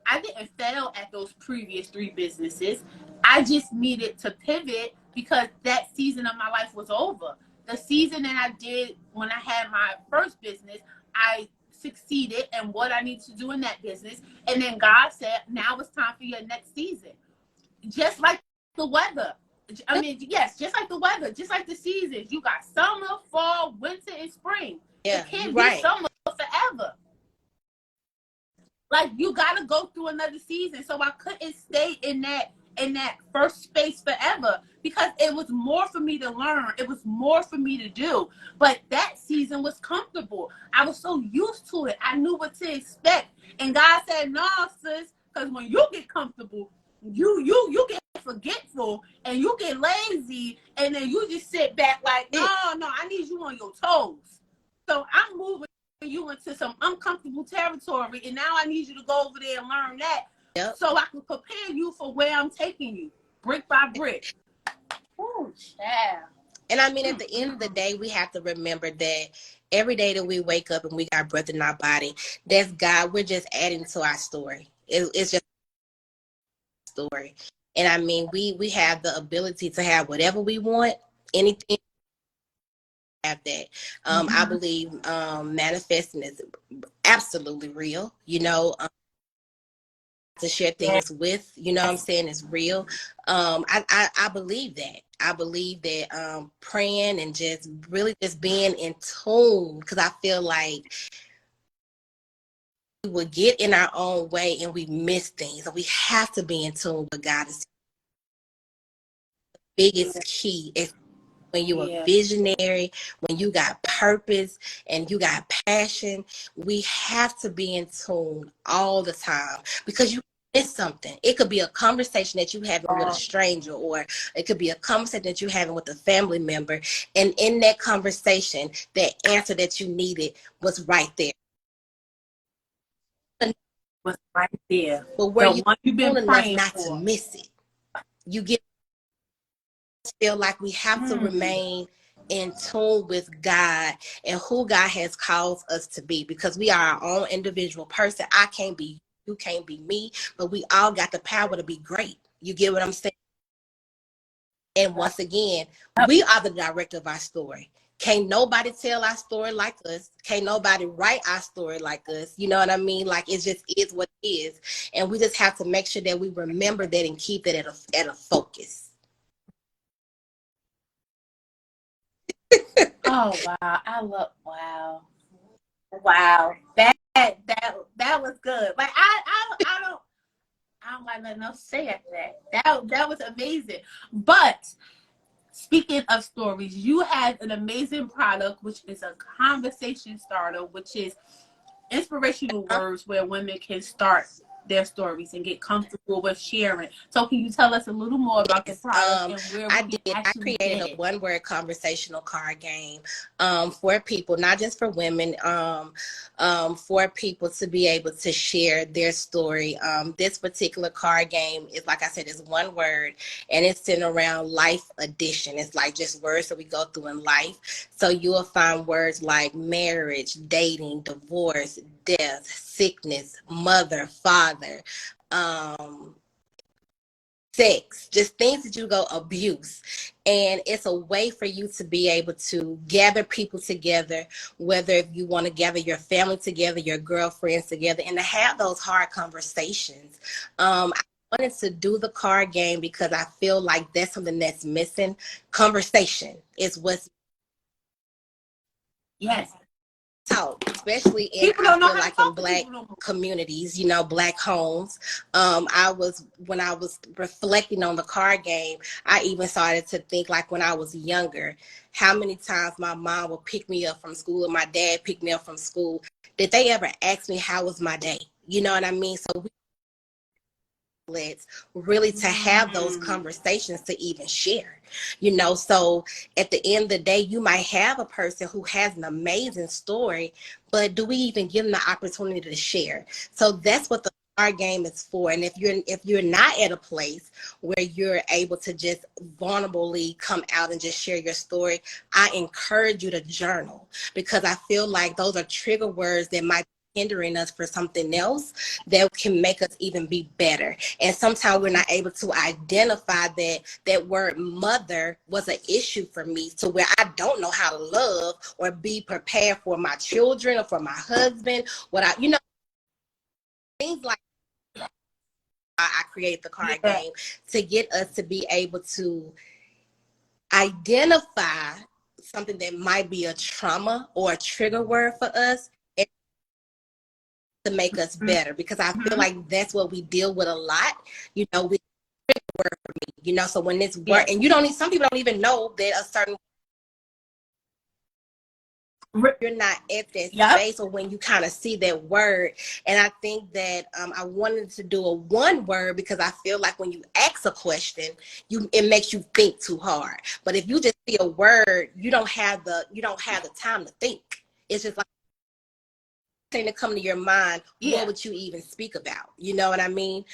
I didn't fail at those previous 3 businesses. I just needed to pivot because that season of my life was over. The season that I did when I had my first business, I succeeded in what I needed to do in that business. And then God said, now it's time for your next season. Just like the weather. I mean, yes, just like the weather, just like the seasons. You got summer, fall, winter, and spring. Yeah, it can't be summer forever. Like, you gotta go through another season. So I couldn't stay in that first space forever, because it was more for me to learn. It was more for me to do. But that season was comfortable. I was so used to it. I knew what to expect. And God said, no, sis, because when you get comfortable, you get forgetful and you get lazy, and then you just sit back like, no, I need you on your toes. So I'm moving you into some uncomfortable territory, and now I need you to go over there and learn that. Yep. So I can prepare you for where I'm taking you, brick by brick. Oh, child. And I mean, at the end of the day, we have to remember that every day that we wake up and we got breath in our body, that's God. We're just adding to our story. It's just a story. And I mean, we have the ability to have whatever we want, anything. Have that. I believe manifesting is absolutely real. You know, to share things with, you know what I'm saying, is real. I believe that. I believe that praying and just really just being in tune, because I feel like we would get in our own way and we miss things. So we have to be in tune with God. Is the biggest key. Is when you're a visionary, when you got purpose and you got passion, we have to be in tune all the time, because you miss something. It could be a conversation that you having with a stranger, or it could be a conversation that you're having with a family member. And in that conversation, that answer that you needed was right there. Was right there. But where you been enough not to miss it. You get feel like we have to remain in tune with God and who God has called us to be, because we are our own individual person. I can't be, you can't be me, but we all got the power to be great. You get what I'm saying? And once again, we are the director of our story. Can't nobody tell our story like us. Can't nobody write our story like us. You know what I mean? Like, it just is what it is. And we just have to make sure that we remember that and keep it at a focus. Oh, wow. Wow. Wow, that was good. Like I don't got nothing else to say after that. That was amazing. But speaking of stories, you have an amazing product, which is a conversation starter, which is inspirational words where women can start their stories and get comfortable with sharing. So can you tell us a little more about the Yes, product and where we can I actually created get a it? one-word conversational card game for people, not just for women, for people to be able to share their story. This particular card game is, like I said, is one word, and it's centered around life edition. It's like just words that we go through in life. So you will find words like marriage, dating, divorce, death, sickness, mother, father. Um, Sex, just things that you go abuse. And it's a way for you to be able to gather people together, whether if you want to gather your family together, your girlfriends together, and to have those hard conversations. I wanted to do the card game because I feel like that's something that's missing. Conversation is what's Yes. taught, especially in, People I don't know feel how to like in talk to black people no more. communities, black homes. When I was reflecting on the card game, I even started to think, like, when I was younger, how many times my mom would pick me up from school and my dad picked me up from school. Did they ever ask me how was my day? You know what I mean? So really to have those conversations to even share, so at the end of the day, you might have a person who has an amazing story, but do we even give them the opportunity to share? So that's what the card game is for. And if you're not at a place where you're able to just vulnerably come out and just share your story, I encourage you to journal, because I feel like those are trigger words that might be hindering us for something else that can make us even be better. And sometimes we're not able to identify that word mother was an issue for me, to where I don't know how to love or be prepared for my children or for my husband. Things like I create the card Yeah. game to get us to be able to identify something that might be a trauma or a trigger word for us, and to make us better, because I feel Mm-hmm. like that's what we deal with a lot, with word for me, so when it's word, Yes. and you don't need, some people don't even know that a certain, you're not at that Yep. space, or when you kind of see that word. And I think that I wanted to do a one word, because I feel like when you ask a question, it makes you think too hard. But if you just see a word, you don't have the time to think. It's just like thing to come to your mind, what Yeah. would you even speak about? You know what I mean?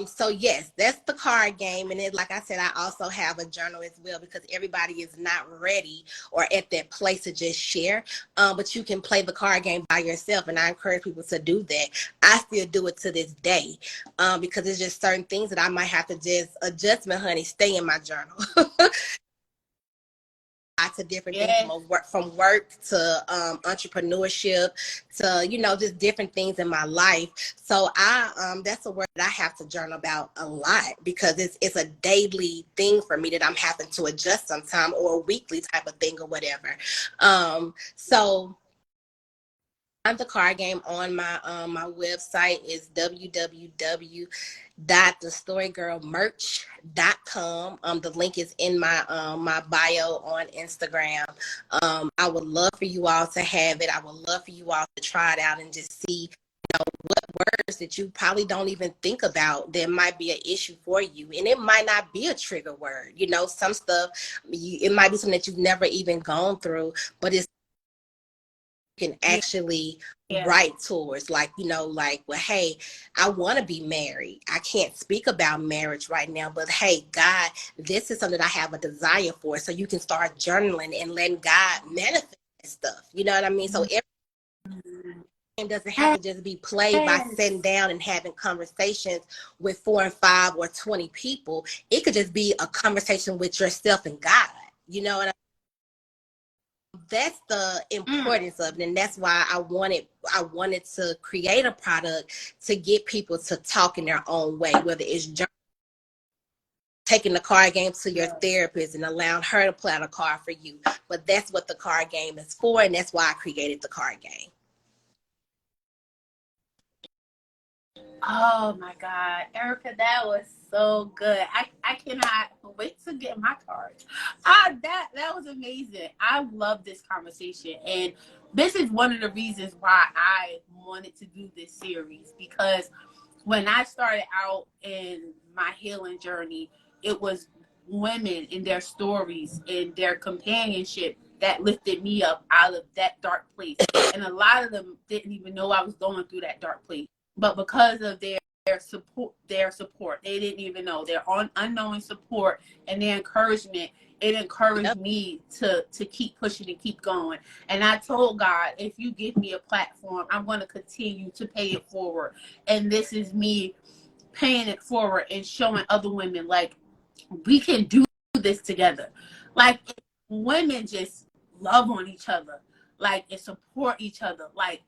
So yes, that's the card game. And then, like I said, I also have a journal as well, because everybody is not ready or at that place to just share. But you can play the card game by yourself, and I encourage people to do that. I still do it to this day, because it's just certain things that I might have to just adjustment, honey, stay in my journal. Lots of different things, Yes. from work to entrepreneurship to just different things in my life. So that's a word that I have to journal about a lot, because it's a daily thing for me that I'm having to adjust sometime, or a weekly type of thing or whatever. So the card game on my website is www.thestorygirlmerch.com. The link is in my bio on Instagram. I would love for you all to have it. I would love for you all to try it out and just see what words that you probably don't even think about that might be an issue for you. And it might not be a trigger word. Some stuff, it might be something that you've never even gone through, but it's can Yeah. actually Yeah. write towards, like, like, well, hey, I want to be married. I can't speak about marriage right now, but hey, God, this is something I have a desire for. So you can start journaling and letting God manifest stuff. You know what I mean? So everything doesn't have to just be played by sitting Yes. down and having conversations with 4 and 5 or 20 people. It could just be a conversation with yourself and God. You know what I That's the Mm. importance of it, and that's why I wanted to create a product to get people to talk in their own way, whether it's taking the card game to your Yes. therapist and allowing her to play out a card for you. But that's what the card game is for, and that's why I created the card game. Oh my God, Erica, that was so good. I cannot wait to get my cards. That was amazing. I love this conversation, and this is one of the reasons why I wanted to do this series, because when I started out in my healing journey, it was women and their stories and their companionship that lifted me up out of that dark place. And a lot of them didn't even know I was going through that dark place. But because of their support, they didn't even know their unknowing support and their encouragement. It encouraged Yep. me to keep pushing and keep going. And I told God, if you give me a platform, I'm going to continue to pay it forward. And this is me paying it forward and showing other women, like, we can do this together. Like, women just love on each other, like, and support each other, like,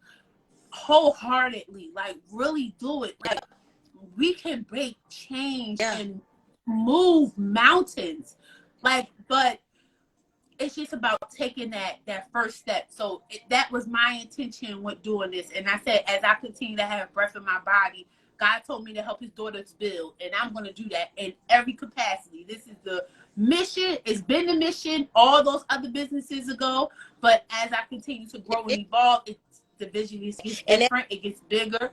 wholeheartedly, like, really do it. Like, we can break change Yeah. and move mountains. Like, but it's just about taking that first step. So that was my intention with doing this. And I said, as I continue to have breath in my body, God told me to help his daughters build, and I'm going to do that in every capacity. This is the mission. It's been the mission all those other businesses ago, but as I continue to grow and evolve, the vision gets And different. It gets bigger.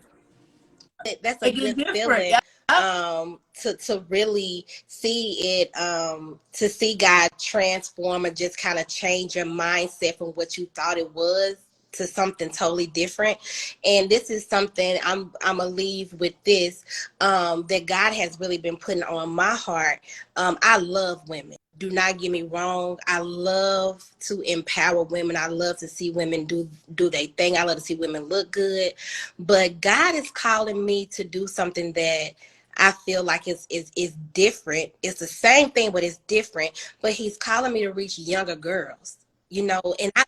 that's a It gets good different. feeling, Yep. to really see it, to see God transform and just kind of change your mindset from what you thought it was to something totally different. And this is something I'm gonna leave with this, that God has really been putting on my heart. I love women. Do not get me wrong. I love to empower women. I love to see women do their thing. I love to see women look good. But God is calling me to do something that I feel like is different. It's the same thing, but it's different. But he's calling me to reach younger girls, and I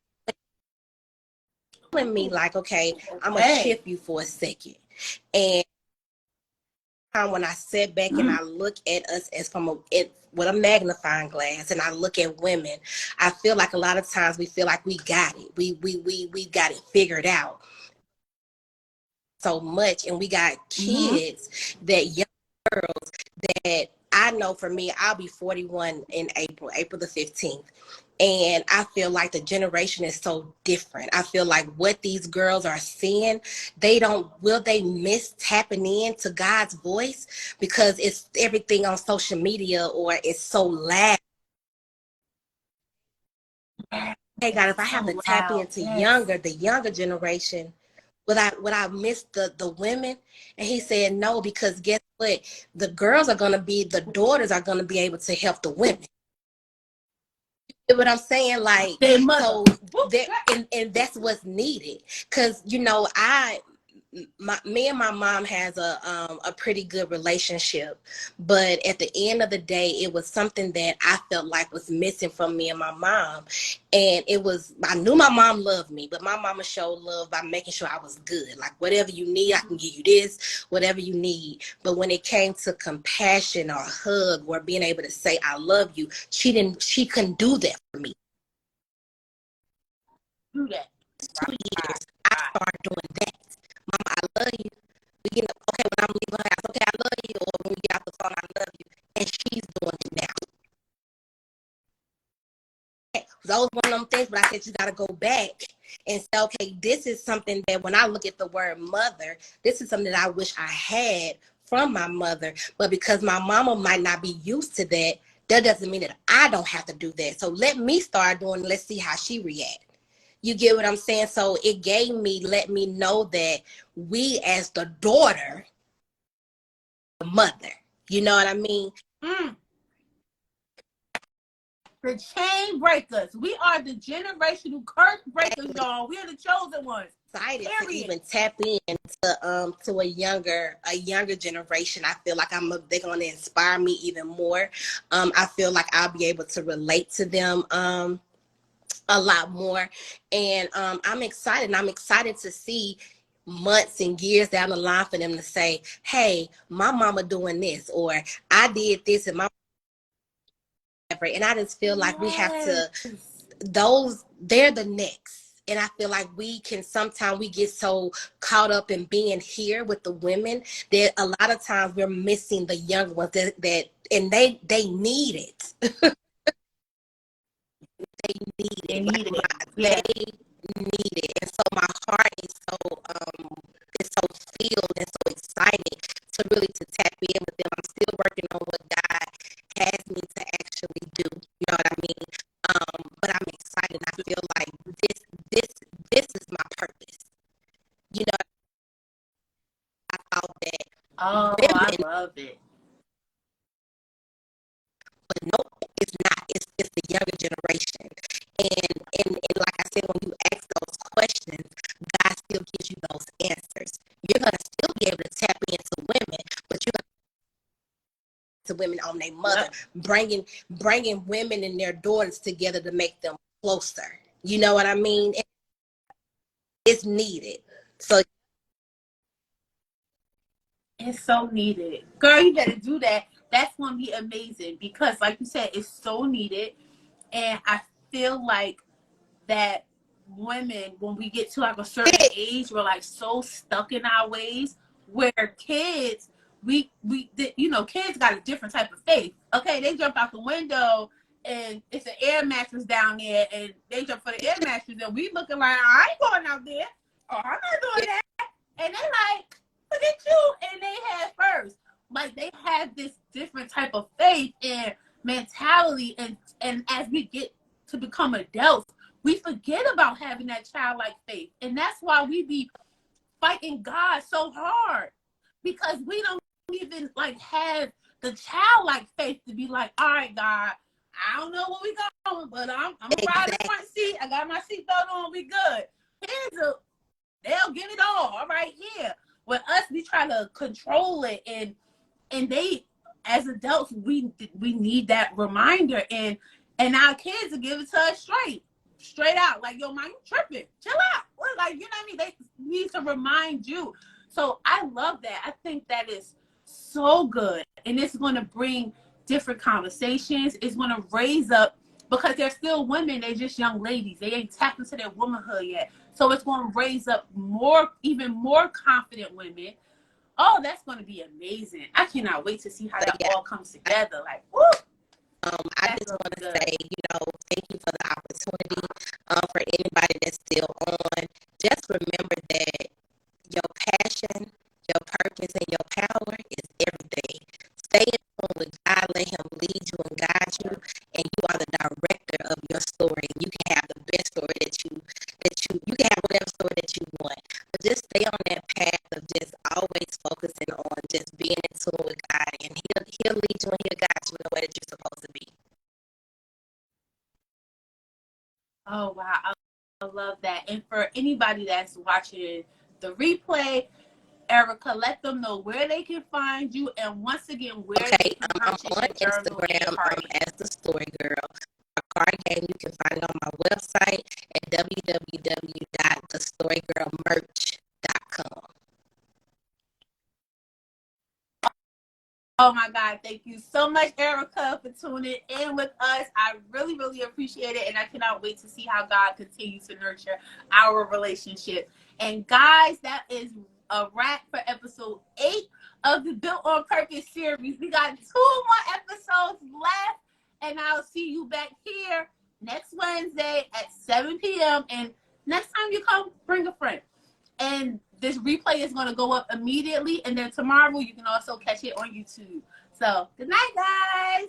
telling me like, okay, I'm gonna Okay. shift you for a second. And when I sit back and I look at us as with a magnifying glass, and I look at women, I feel like a lot of times we feel like we got it. We got it figured out so much, and we got Mm-hmm. kids that young girls that I know. For me, I'll be 41 in April the 15th. And I feel like the generation is so different. I feel like what these girls are seeing, will they miss tapping in to God's voice because it's everything on social media or it's so loud. Hey God, if I have to So tap loud. into Yes. the younger generation, would I miss the women? And he said no, because guess what? The daughters are gonna be able to help the women. You know what I'm saying? Like, Their mother. so that, and that's what's needed. Cause me and my mom has a pretty good relationship, but at the end of the day, it was something that I felt like was missing from me and my mom. And I knew my mom loved me, but my mama showed love by making sure I was good. Like, whatever you need, I can give you this, whatever you need. But when it came to compassion or hug or being able to say I love you, she couldn't do that for me. Do that. 2 years, I started doing that. Mama, I love you. Okay, when I'm leaving her house, okay, I love you. Or when we get off the phone, I love you. And she's doing it now. Those one of them things, but I said you got to go back and say, okay, this is something that when I look at the word mother, this is something that I wish I had from my mother. But because my mama might not be used to that, that doesn't mean that I don't have to do that. So let me start doing it. Let's see how she reacts. You get what I'm saying? So it let me know that we as the daughter, the mother, you know what I mean? Mm. The chain breakers. We are the generational curse breakers, y'all. We are the chosen ones. Excited to Period. even tap into a younger generation. I feel like they're going to inspire me even more. I feel like I'll be able to relate to them a lot more, and I'm excited. And I'm excited to see months and years down the line for them to say, "Hey, my mama doing this," or "I did this," and and I just feel like we have to. They're the next. And I feel like sometimes we get so caught up in being here with the women that a lot of times we're missing the younger ones and they need it. They need They it. need Like, it. Yeah. they need it. And so my heart is so filled and so excited to really to tap in with them. I'm still working on what God has me to actually do. You know what I mean? But I'm excited. I feel like this is my purpose. You know, I thought that Oh, I women, love it. but no, it's not. It's the younger generation. And like I said, when you ask those questions, God still gives you those answers. You're gonna still be able to tap into women, but you're gonna to women on their mother, bringing women and their daughters together to make them closer. You know what I mean? It's needed. So It's so needed. Girl, you better do that. That's going to be amazing because, like you said, it's so needed. And I feel like that women, when we get to like a certain age, we're like so stuck in our ways. Where kids, kids got a different type of faith. Okay, they jump out the window and it's an air mattress down there, and they jump for the air mattress, and we looking like, I ain't going out there. Oh, I'm not doing that. And they like, look at you, and they had first. Like they have this different type of faith and mentality, and as we get to become adults, we forget about having that childlike faith. And that's why we be fighting God so hard. Because we don't even like have the childlike faith to be like, all right, God, I don't know where we going, but I'm gonna ride the front seat. I got my seatbelt on, we good. They'll get it all right here. With us, we try to control it, and they, as adults, we need that reminder, and our kids will give it to us straight out. Like, yo, man, you tripping? Chill out. Like, you know what I mean? They need to remind you. So I love that. I think that is so good, and it's going to bring different conversations. It's going to raise up, because they're still women. They're just young ladies. They ain't tapped into their womanhood yet. So it's going to raise up even more confident women. Oh, that's going to be amazing. I cannot wait to see how that all comes together. Like, woo! I just want to say, thank you for the opportunity. For anybody that's still on, just remember that your passion, your purpose, and your power is everything. Stay in tune with God. Let Him lead you and guide you, and you are the director of your story. You can have the best story that you can have whatever story that you want. But just stay on that path of just always focusing on just being in tune with God, and He'll lead you and He'll guide you in the way that you're supposed to be. Oh, wow. I love that. And for anybody that's watching the replay, Erica, let them know where they can find you, and once again, where they can purchase I'm on Instagram as The Story Girl. My card game, you can find it on my website at www.thestorygirlmerch.com. Oh my God, thank you so much, Erica, for tuning in with us. I really, really appreciate it, and I cannot wait to see how God continues to nurture our relationship. And guys, that is a wrap for episode 8 of the Built on Purpose series. We got 2 more episodes left, and I'll see you back here next Wednesday at 7 p.m. And next time you come, bring a friend. And this replay is going to go up immediately, and then tomorrow you can also catch it on YouTube. So, good night, guys.